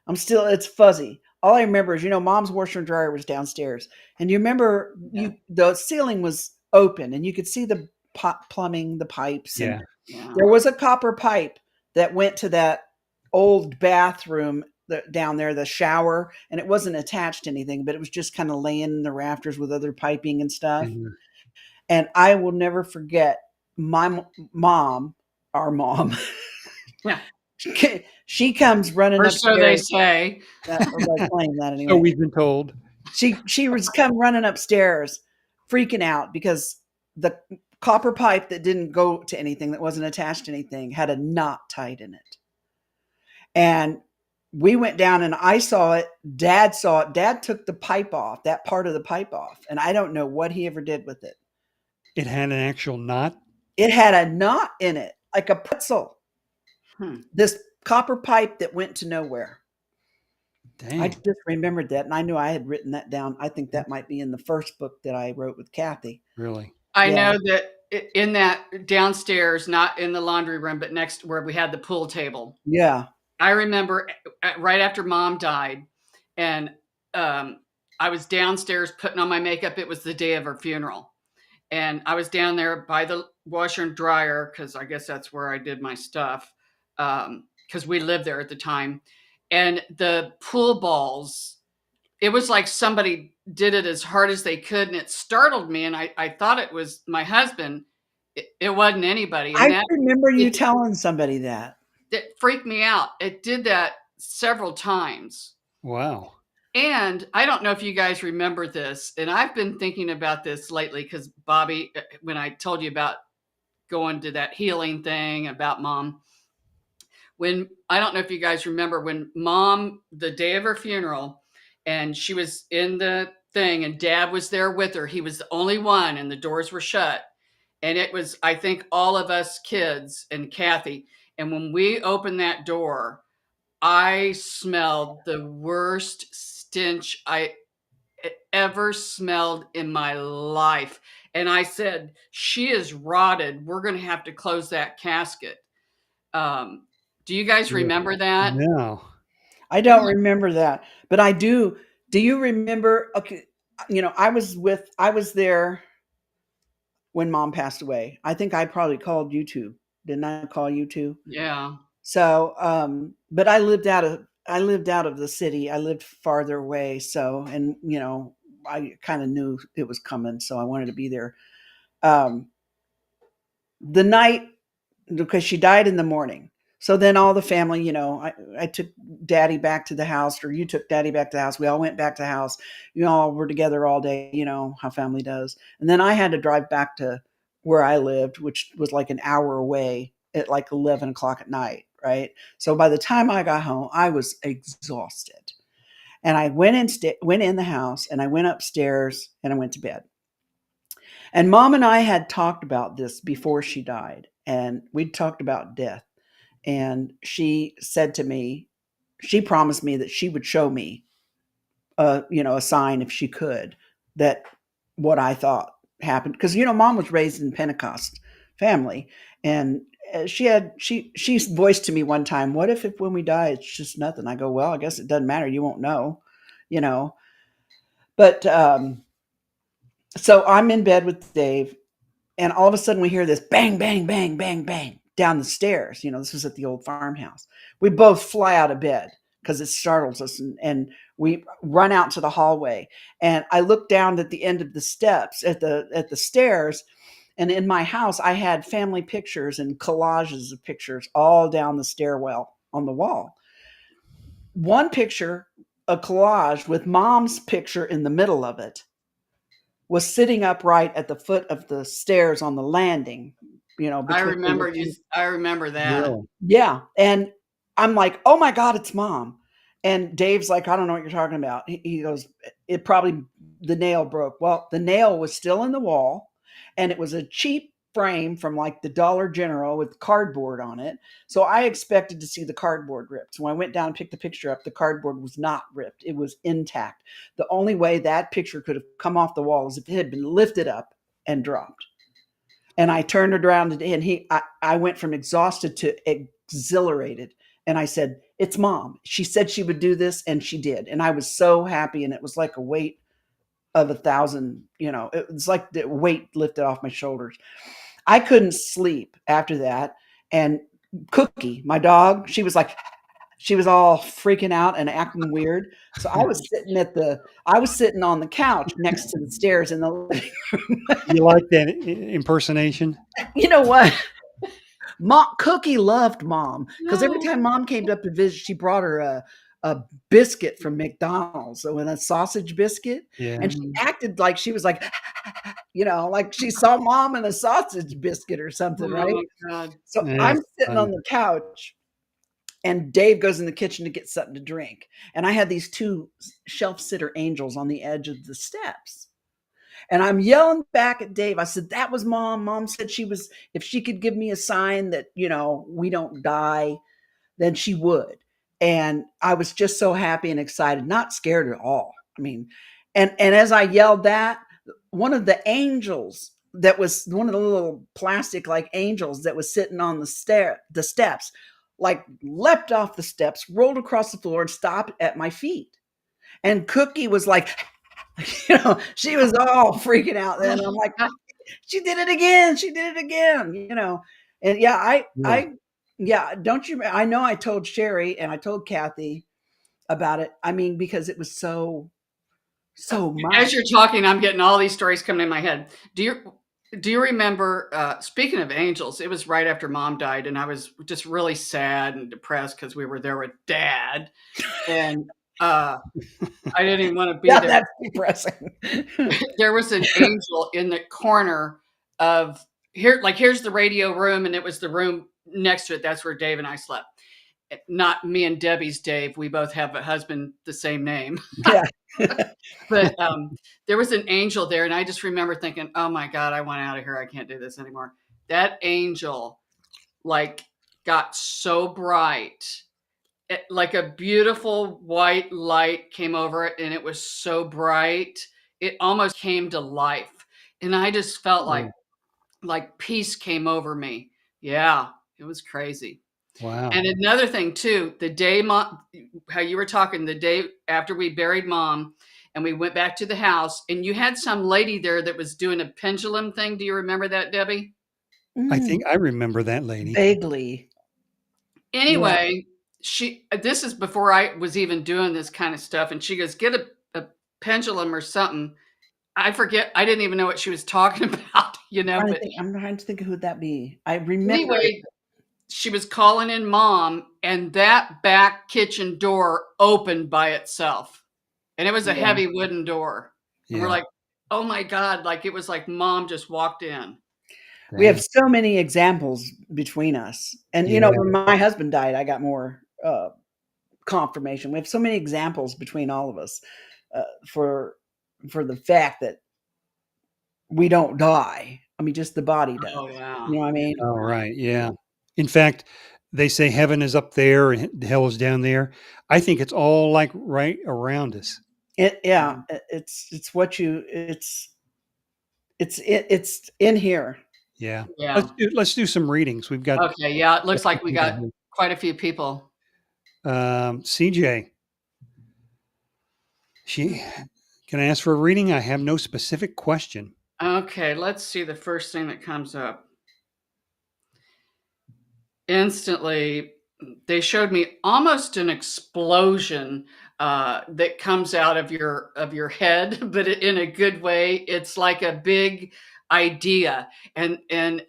it's fuzzy. All I remember is, mom's washer and dryer was downstairs. And you remember Yeah. the ceiling was open and you could see the plumbing, the pipes, and Yeah. Yeah. there was a copper pipe that went to that old bathroom down there, the shower, and it wasn't attached to anything, but it was just kind of laying in the rafters with other piping and stuff. Mhm. And I will never forget my mom, our mom. Yeah. She comes running Or so they upstairs. say. Or they claim that So anyway. we've been told. She was come running upstairs, freaking out because the copper pipe that didn't go to anything, that wasn't attached to anything, had a knot tied in it. And we went down and I saw it. Dad saw it. Dad took the pipe off, that part of the pipe off. And I don't know what he ever did with it. It had an actual knot. It had a knot in it, like a pretzel. This copper pipe that went to nowhere. Dang. I just remembered that, and I knew I had written that down. I think that might be in the first book that I wrote with Kathy. Really? I Yeah. know that in that downstairs, not in the laundry room, but next where we had the pool table. Yeah. I remember right after mom died, and I was downstairs putting on my makeup. It was the day of her funeral. And I was down there by the washer and dryer because I guess that's where I did my stuff because we lived there at the time. And the pool balls, it was like somebody did it as hard as they could. And it startled me. And I thought it was my husband. It wasn't anybody. And I remember you it- telling somebody that. it freaked me out. It did that several times. Wow. And I don't know if you guys remember this, and I've been thinking about this lately because Bobby, when I told you about going to that healing thing about mom, I don't know if you guys remember when mom, the day of her funeral, and she was in the thing and dad was there with her. He was the only one and the doors were shut. And it was, I think, all of us kids and Kathy. And when we opened that door, I smelled the worst stench I ever smelled in my life. And I said, she is rotted. We're going to have to close that casket. Do you guys remember that? No. I don't remember that, but I do. Do you remember? Okay, I was there. when mom passed away. I think I probably called you two. Didn't I call you two? Yeah. So, but I lived out of the city. I lived farther away. So, and I kind of knew it was coming, so I wanted to be there. Um, the night, because she died in the morning. So then all the family, I took daddy back to the house, or you took daddy back to the house. We all went back to the house. You all were together all day, how family does. And then I had to drive back to where I lived, which was like an hour away at like 11 o'clock at night. Right. So by the time I got home, I was exhausted. And I went in the house, and I went upstairs, and I went to bed. And mom and I had talked about this before she died, and we'd talked about death. And she said to me, she promised me that she would show me a sign, if she could, that what I thought happened. Because mom was raised in Pentecost family, and she voiced to me one time, what if when we die it's just nothing? I go, well, I guess it doesn't matter, you won't know, you know. But so I'm in bed with Dave, and all of a sudden we hear this bang, bang, bang, bang, bang down the stairs. This was at the old farmhouse. We both fly out of bed because it startles us, and we run out to the hallway. And I look down at the end of the steps at the stairs, and in my house I had family pictures and collages of pictures all down the stairwell on the wall. One picture, a collage with mom's picture in the middle of it, was sitting upright at the foot of the stairs on the landing, I between remember you. I remember that. Really? yeah. And I'm like, oh my God, it's mom. And Dave's like, I don't know what you're talking about. He goes, it probably, the nail broke. Well, the nail was still in the wall, and it was a cheap frame from like the Dollar General with cardboard on it. So I expected to see the cardboard ripped. So when I went down and picked the picture up, the cardboard was not ripped. It was intact. The only way that picture could have come off the wall is if it had been lifted up and dropped. And I turned it around, and I went from exhausted to exhilarated. And I said, it's mom. She said she would do this, and she did. And I was so happy. And it was like a weight of 1,000, it was like the weight lifted off my shoulders. I couldn't sleep after that. And Cookie, my dog, she was all freaking out and acting weird. So I was sitting on the couch next to the stairs in the living room. You like that impersonation? You know what? Cookie loved mom, because every time mom came up to visit, she brought her a biscuit from McDonald's, so a sausage biscuit, Yeah. and she acted like she was like, like she saw mom in a sausage biscuit or something, Oh right? my God. So Yeah, I'm that's sitting funny. on the couch, and Dave goes in the kitchen to get something to drink, and I had these two shelf sitter angels on the edge of the steps. And I'm yelling back at Dave. I said, that was mom. Mom said if she could give me a sign that, we don't die, then she would. And I was just so happy and excited, not scared at all. I mean, and as I yelled that, one of the angels, that was one of the little plastic like angels that was sitting on the steps, like leapt off the steps, rolled across the floor, and stopped at my feet. And Cookie was like, she was all freaking out then. I'm like, she did it again. She did it again. And yeah, Yeah. yeah, don't you, I know I told Sherry and I told Kathy about it. I mean, because it was so much. As you're talking, I'm getting all these stories coming in my head. Do you remember, speaking of angels, it was right after mom died, and I was just really sad and depressed because we were there with dad, and I didn't even want to be Yeah, there. that's depressing. There was an angel in the corner of here's the radio room, and it was the room next to it. That's where Dave and I slept. Not me and Debbie's Dave. We both have a husband the same name. Yeah. But there was an angel there, and I just remember thinking, oh my God, I want out of here. I can't do this anymore. That angel got so bright. Like a beautiful white light came over it, and it was so bright. It almost came to life. And I just felt Yeah. like peace came over me. Yeah, it was crazy. Wow. And another thing too, the day how you were talking, the day after we buried mom, and we went back to the house, and you had some lady there that was doing a pendulum thing. Do you remember that, Debbie? I Mm, think I remember that lady. vaguely. Yeah. Anyway, this is before I was even doing this kind of stuff, and she goes, "Get a pendulum or something." I forget. I didn't even know what she was talking about, but I'm trying to think of who that be. I remember it. anyway, she was calling in Mom, and that back kitchen door opened by itself. And it was a Yeah. heavy wooden door. And we're Yeah. like, "Oh my God," like it was like Mom just walked in. We have Dang. so many examples between us. And, Yeah. when my husband died, I got more confirmation. We have so many examples between all of us for the fact that we don't die. I mean, just the body does. Oh yeah. You know what I mean? All right. Yeah. In fact, they say heaven is up there and hell is down there. I think it's all like right around us. Yeah, it's what you it's in here. Yeah. Yeah. Let's do some readings. We've got Okay. Yeah. It a looks few like we people got here. quite a few people. CJ, can I ask for a reading? I have no specific question. Okay. Let's see the first thing that comes up. Instantly, they showed me almost an explosion that comes out of your head, but in a good way. It's like a big idea, and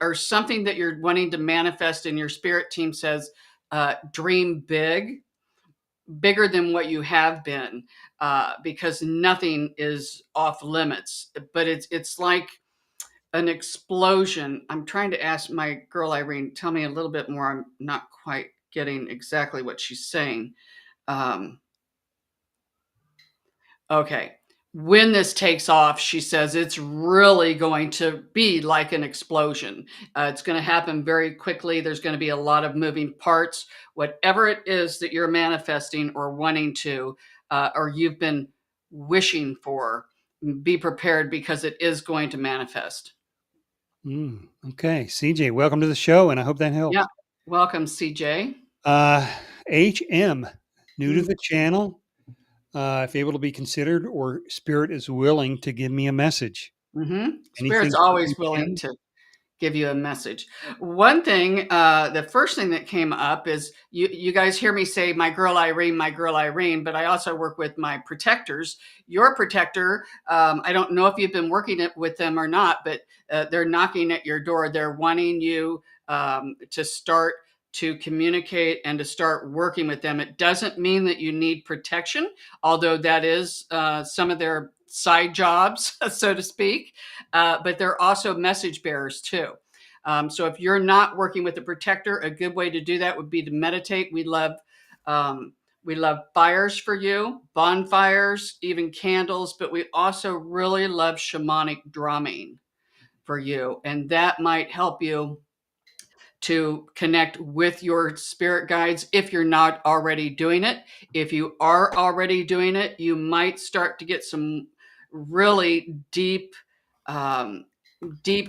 or something that you're wanting to manifest. And your spirit team says, "Dream big, bigger than what you have been, because nothing is off limits." But it's like an explosion. I'm trying to ask my girl Irene, tell me a little bit more. I'm not quite getting exactly what she's saying. Um, okay. When this takes off, she says it's really going to be like an explosion. It's going to happen very quickly. There's going to be a lot of moving parts. Whatever it is that you're manifesting or wanting to, or you've been wishing for, be prepared because it is going to manifest. Okay. CJ, welcome to the show, and I hope that Yeah. helps. Welcome, CJ. Uh, HM, new to Mm. the channel. If able to be considered or spirit is willing to give me a message. Spirit's Anything always willing to give you a message. One thing, the first thing that came up is you guys hear me say my girl Irene, but I also work with my protectors. Your protector, I don't know if you've been working with them or not, but they're knocking at your door. They're wanting you to start to communicate and to start working with them. It doesn't mean that you need protection, although that is some of their side jobs, so to speak. But they're also message bearers too. So if you're not working with a protector, a good way to do that would be to meditate. We love fires for you, bonfires, even candles, but we also really love shamanic drumming for you. And that might help you to connect with your spirit guides if you're not already doing it. If you are already doing it, you might start to get some really deep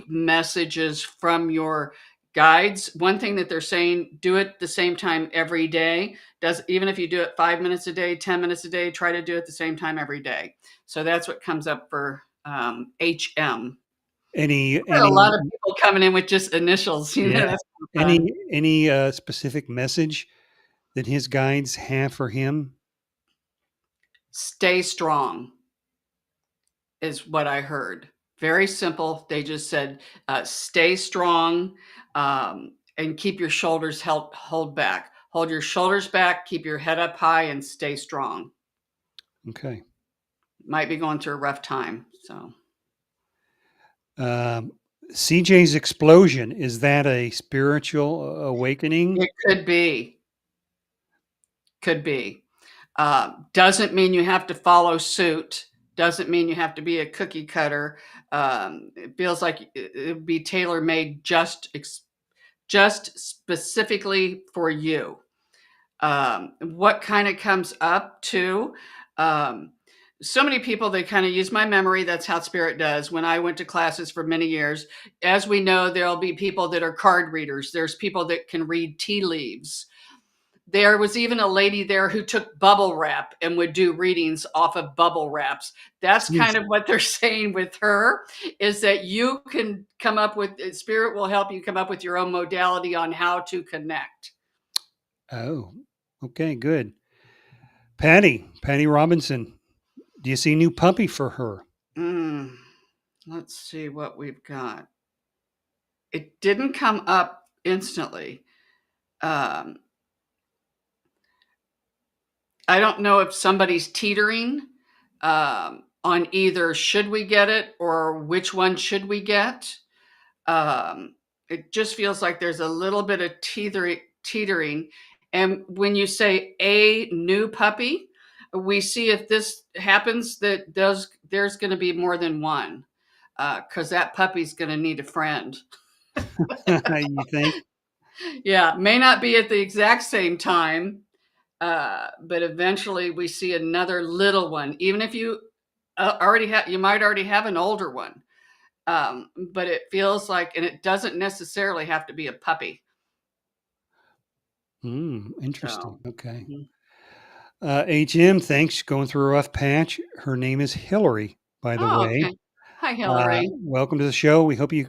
messages from your guides. One thing that they're saying, do it the same time every day. Even if you do it 5 minutes a day, 10 minutes a day, try to do it the same time every day. So that's what comes up for HM. Any A any lot of people coming in with just initials. yeah That's kind of fun. any specific message that his guides have for him? Stay strong is what I heard. Very simple. They just said, stay strong, and keep your shoulders hold back. Hold your shoulders back, keep your head up high, and stay strong. Okay. Might be going through a rough time. So Um, CJ's explosion, is that a spiritual awakening? it could be. Could be. Doesn't mean you have to follow suit. Doesn't mean you have to be a cookie cutter. It feels like it would be tailor made just specifically for you. What kind of comes up too? Um, so many people, they kind of use my memory. That's how spirit does. When I went to classes for many years, as we know, there'll be people that are card readers. There's people that can read tea leaves. there was even a lady there who took bubble wrap and would do readings off of bubble wraps. That's kind of what they're saying with her, is that you can come up with, spirit will help you come up with your own modality on how to connect. Oh, okay, good. Patty Robinson, do you see a new puppy for her? Let's see what we've got. It didn't come up instantly. I don't know if somebody's teetering on either should we get it or which one should we get. It just feels like there's a little bit of teetering. And when you say a new puppy, we see if this happens that there's going to be more than one, because that puppy's going to need a friend. You think? Yeah, may not be at the exact same time, but eventually we see another little one. Even if you you might already have an older one, but it feels like, and it doesn't necessarily have to be a puppy. Interesting. So, Okay. HM, thanks. Going through a rough patch. Her name is Hillary, by the way. Okay. Hi, Hillary. Welcome to the show. We hope you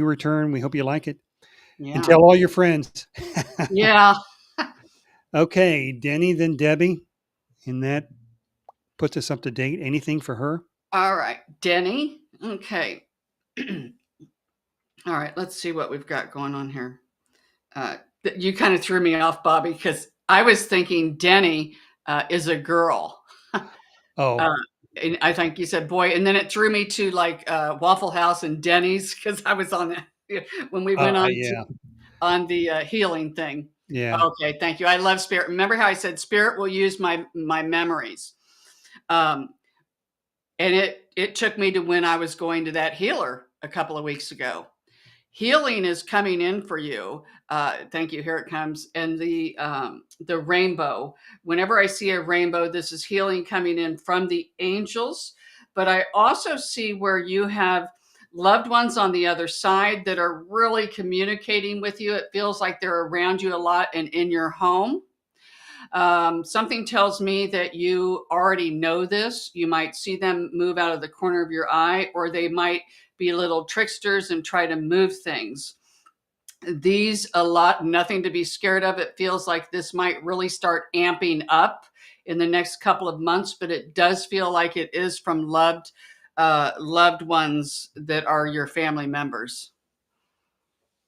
return. We hope you like it. Yeah. And tell all your friends. Yeah. Okay, Denny, then Debbie. And that puts us up to date. Anything for her? All right. Denny. Okay. All right. Let's see what we've got going on here. You kind of threw me off, Bobby, because I was thinking Denny is a girl. Oh. And I think you said boy, and then it threw me to like Waffle House and Denny's, because I was on that when we went on the healing thing. Yeah. Okay, thank you. I love spirit. Remember how I said spirit will use my memories, and it took me to when I was going to that healer a couple of weeks ago. Healing is coming in for you. Thank you. Here it comes. And the rainbow. Whenever I see a rainbow, this is healing coming in from the angels. But I also see where you have loved ones on the other side that are really communicating with you. It feels like they're around you a lot and in your home. Something tells me that you already know this. You might see them move out of the corner of your eye, or they might be little tricksters and try to move things. Nothing to be scared of. It feels like this might really start amping up in the next couple of months, but it does feel like it is from loved ones that are your family members.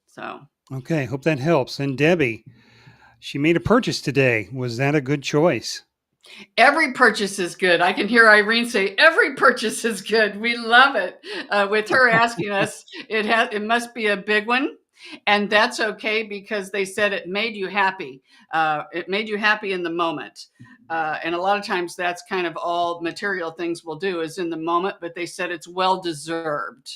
So. Okay. Hope that helps. And Debbie, she made a purchase today. Was that a good choice? Every purchase is good. I can hear Irene say, every purchase is good. We love it. With her asking us, it must be a big one. And that's okay, because they said it made you happy. It made you happy in the moment. And a lot of times that's kind of all material things will do, is in the moment, but they said it's well-deserved.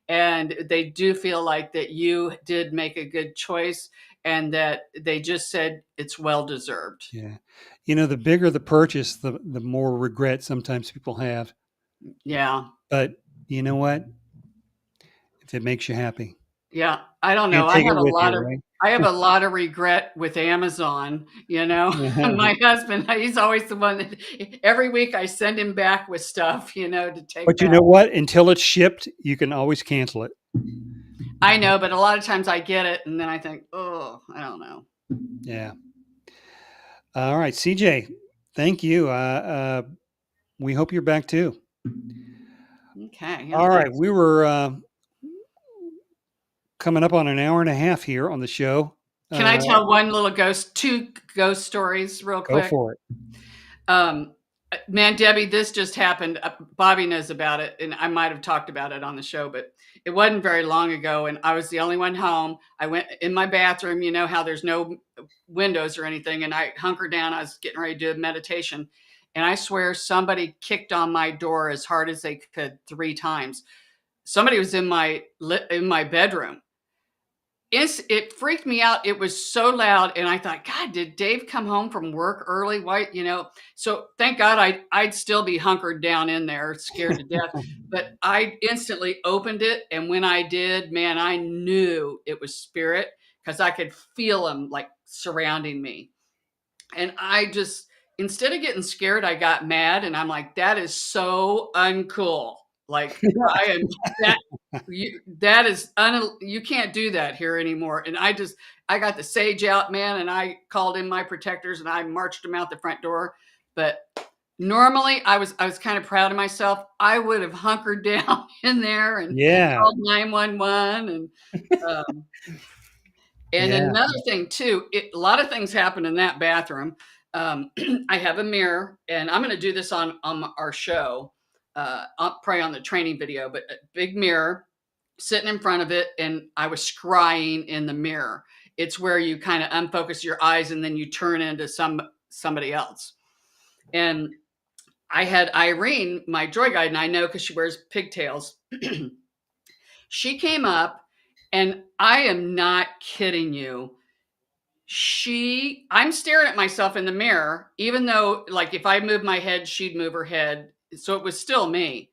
And they do feel like that you did make a good choice, and that they just said it's well-deserved. Yeah. The bigger the purchase, the more regret sometimes people have. Yeah. But you know what? If it makes you happy. Yeah. I don't know. I have a lot of regret with Amazon. My husband, he's always the one that every week I send him back with stuff, to take. But you know what? Until it's shipped, you can always cancel it. I know, but a lot of times I get it and then I think, oh, I don't know. Yeah. All right, CJ, thank you. We hope you're back too. Okay. All right. We were coming up on an hour and a half here on the show. Can I tell two ghost stories real quick? Go for it. Man, Debbie, this just happened. Bobby knows about it, and I might have talked about it on the show, but it wasn't very long ago, and I was the only one home. I went in my bathroom, how there's no windows or anything, and I hunkered down. I was getting ready to do a meditation, and I swear somebody kicked on my door as hard as they could 3 times. Somebody was in my bedroom. It freaked me out. It was so loud. And I thought, God, did Dave come home from work early? Why, so thank God I'd still be hunkered down in there, scared to death. But I instantly opened it. And when I did, man, I knew it was spirit, because I could feel them like surrounding me. And I just, instead of getting scared, I got mad, and I'm like, that is so uncool. Like I am that you can't do that here anymore. And I got the sage out, man, and I called in my protectors and I marched them out the front door. But normally I was kind of proud of myself. I would have hunkered down in there and Yeah. called 911 um, and Yeah. another thing too, a lot of things happen in that bathroom. I have a mirror, and I'm going to do this on our show, probably on the training video, but a big mirror sitting in front of it, and I was scrying in the mirror. It's where you kind of unfocus your eyes and then you turn into somebody else. And I had Irene, my joy guide, and I know because she wears pigtails. She came up, and I am not kidding you. I'm staring at myself in the mirror, even though, like, if I moved my head, she'd move her head. So it was still me.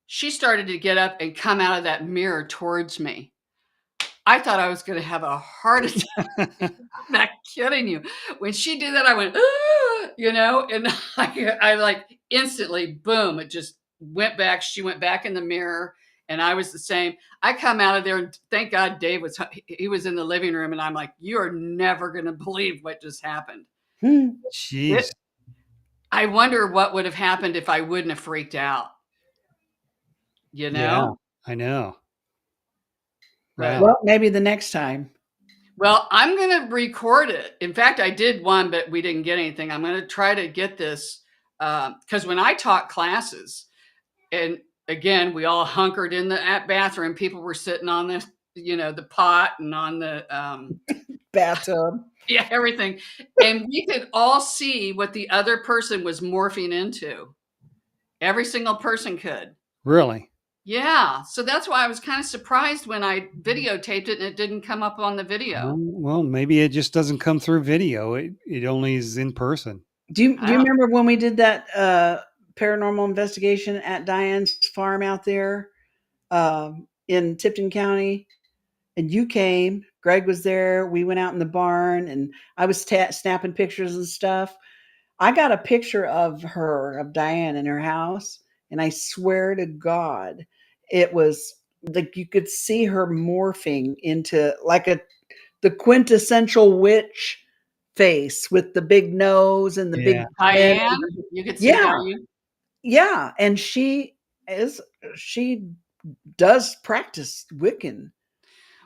She started to get up and come out of that mirror towards me. I thought I was going to have a heart attack. I'm not kidding you. When she did that, I went, ah, and I like instantly, boom, it just went back. She went back in the mirror, and I was the same. I come out of there, and thank God Dave he was in the living room, and I'm like, you are never going to believe what just happened. Jeez. I wonder what would have happened if I wouldn't have freaked out. Yeah, I know. But, Well, maybe the next time. Well, I'm going to record it. In fact, I did one, but we didn't get anything. I'm going to try to get this because when I taught classes, and again, we all hunkered in the bathroom. People were sitting on the pot and on the Bathtub. Yeah, everything. And we could all see what the other person was morphing into. Every single person could. Really? Yeah. So that's why I was kind of surprised when I videotaped it and it didn't come up on the video. Well, maybe it just doesn't come through video. It only is in person. Do you remember when we did that paranormal investigation at Diane's farm out there in Tipton County? And you came, Greg was there. We went out in the barn, and I was snapping pictures and stuff. I got a picture of Diane in her house, and I swear to God, it was like you could see her morphing into like the quintessential witch face with the big nose and the big head. Diane, you could see Yeah. Diane. Yeah, and she does practice Wiccan.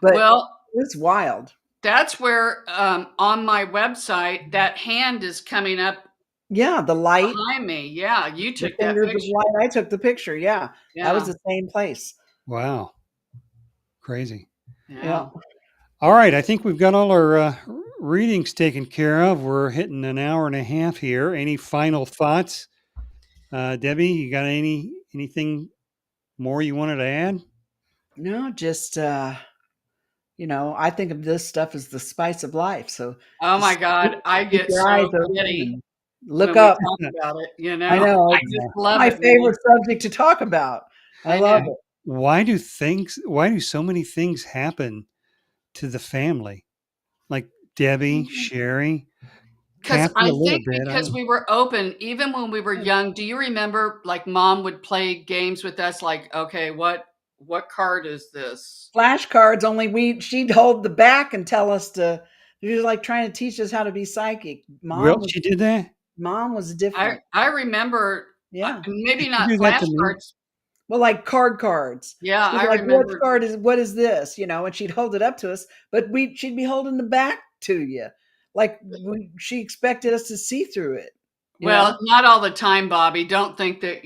But well, it's wild. That's where on my website that hand is coming up. Yeah, the light behind me. Yeah, you took the that fingers picture. of light. I took the picture. Yeah, that was the same place. Wow, crazy. Yeah. All right, I think we've got all our readings taken care of. We're hitting an hour and a half here. Any final thoughts, Debbie? You got anything more you wanted to add? No, just I think of this stuff as the spice of life. So, oh my God, I get so giddy. Look up, talk about it. I know. I just love my it. favorite subject to talk about. I love it. Why do so many things happen to the family? Like Debbie, Shari. Because I think because we were open, even when we were young. Do you remember, like, Mom would play games with us? Like, okay, what card is this? Flashcards. Only she'd hold the back and tell us to. She was like trying to teach us how to be psychic. She did that. Mom was different. I remember. Yeah, maybe not flashcards. Well, like cards. Yeah, I remember. What is this? And she'd hold it up to us, but she'd be holding the back to you. Like she expected us to see through it. Well, not all the time, Bobby. Don't think that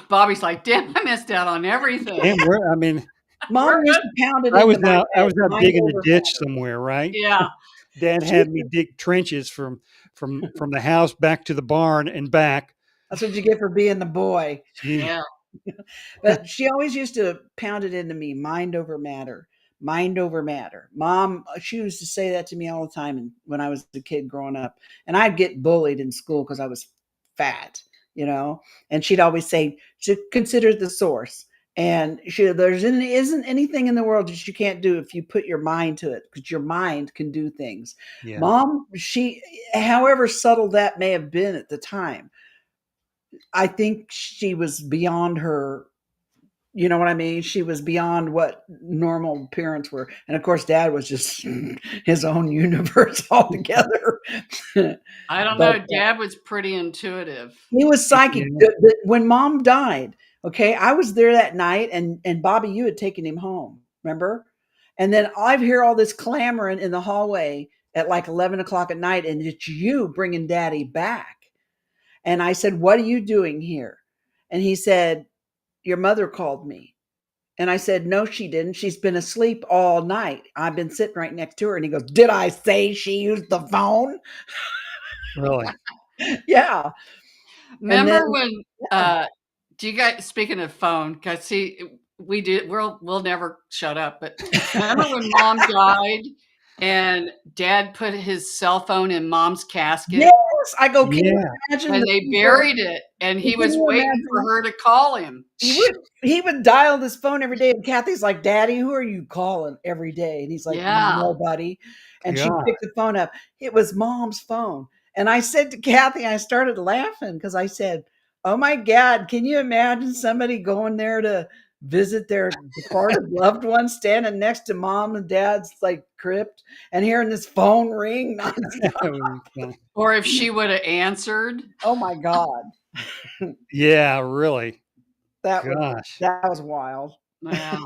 Bobby's like, damn, I missed out on everything. Damn, Mom used to pound it. I was out digging a ditch somewhere, right? Yeah. Dad had me dig trenches from the house back to the barn and back. That's what you get for being the boy. Yeah. But she always used to pound it into me, mind over matter. Mind over matter. Mom, she used to say that to me all the time when I was a kid growing up. And I'd get bullied in school because I was fat, and she'd always say, consider the source. And there isn't anything in the world that you can't do if you put your mind to it, because your mind can do things. Yeah. Mom, however subtle that may have been at the time, I think she was beyond her. You know what I mean? She was beyond what normal parents were. And of course, Dad was just his own universe altogether. I don't But know. Dad was pretty intuitive. he was psychic. Yeah. When Mom died, okay, I was there that night, and Bobby, you had taken him home, remember? And then I hear all this clamoring in the hallway at like 11 o'clock at night, and it's you bringing Daddy back. And I said, "What are you doing here?" And he said, "Your mother called me." And I said, "No, she didn't. She's been asleep all night. I've been sitting right next to her." And he goes, "Did I say she used the phone?" Really? Yeah. And then, Remember when do you guys, speaking of phone, because see, we'll never shut up, but remember when Mom died and Dad put his cell phone in Mom's casket yes, I go, "Can you Yeah. imagine and the they people?" buried it, and he Can was you waiting for imagine? her to call him? He would dial this phone every day, and Kathy's like, "Daddy, who are you calling every day?" And he's like, Yeah. "Nobody." And she God. picked the phone up. It was Mom's phone. And I said to Kathy, I started laughing because I said, "Oh my God, can you imagine somebody going there to visit their departed loved one, standing next to Mom and Dad's like crypt and hearing this phone ring nonstop?" That would be funny. Or if she would have answered. Oh my God. Yeah, really. That Gosh. was wild. Yeah.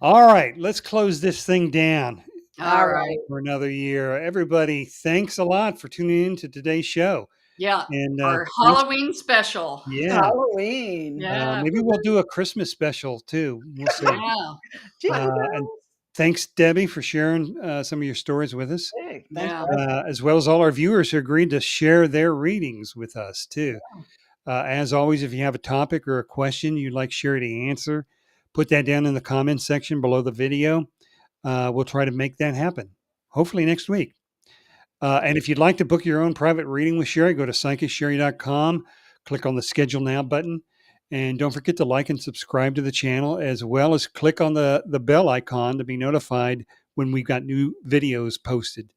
All right, let's close this thing down All All right. right. for another year. Everybody, thanks a lot for tuning in to today's show. Yeah. And Our thanks. Halloween special. Yeah. Halloween. Yeah. Maybe we'll do a Christmas special too. We'll see. Yeah. Jingle And bells. thanks, Debbie, for sharing some of your stories with us, Hey, thanks Yeah. for asking. as well as all our viewers who agreed to share their readings with us too. As always, if you have a topic or a question you'd like Sherry to answer, put that down in the comments section below the video. We'll try to make that happen, hopefully next week. And if you'd like to book your own private reading with Sherry, go to psychicshari.com, click on the Schedule Now button, and don't forget to like and subscribe to the channel, as well as click on the bell icon to be notified when we've got new videos posted.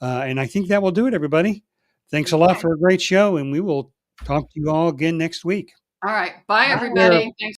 And I think that will do it, everybody. Thanks a lot for a great show, and we will talk to you all again next week. All right. Bye, Bye. everybody. Thanks.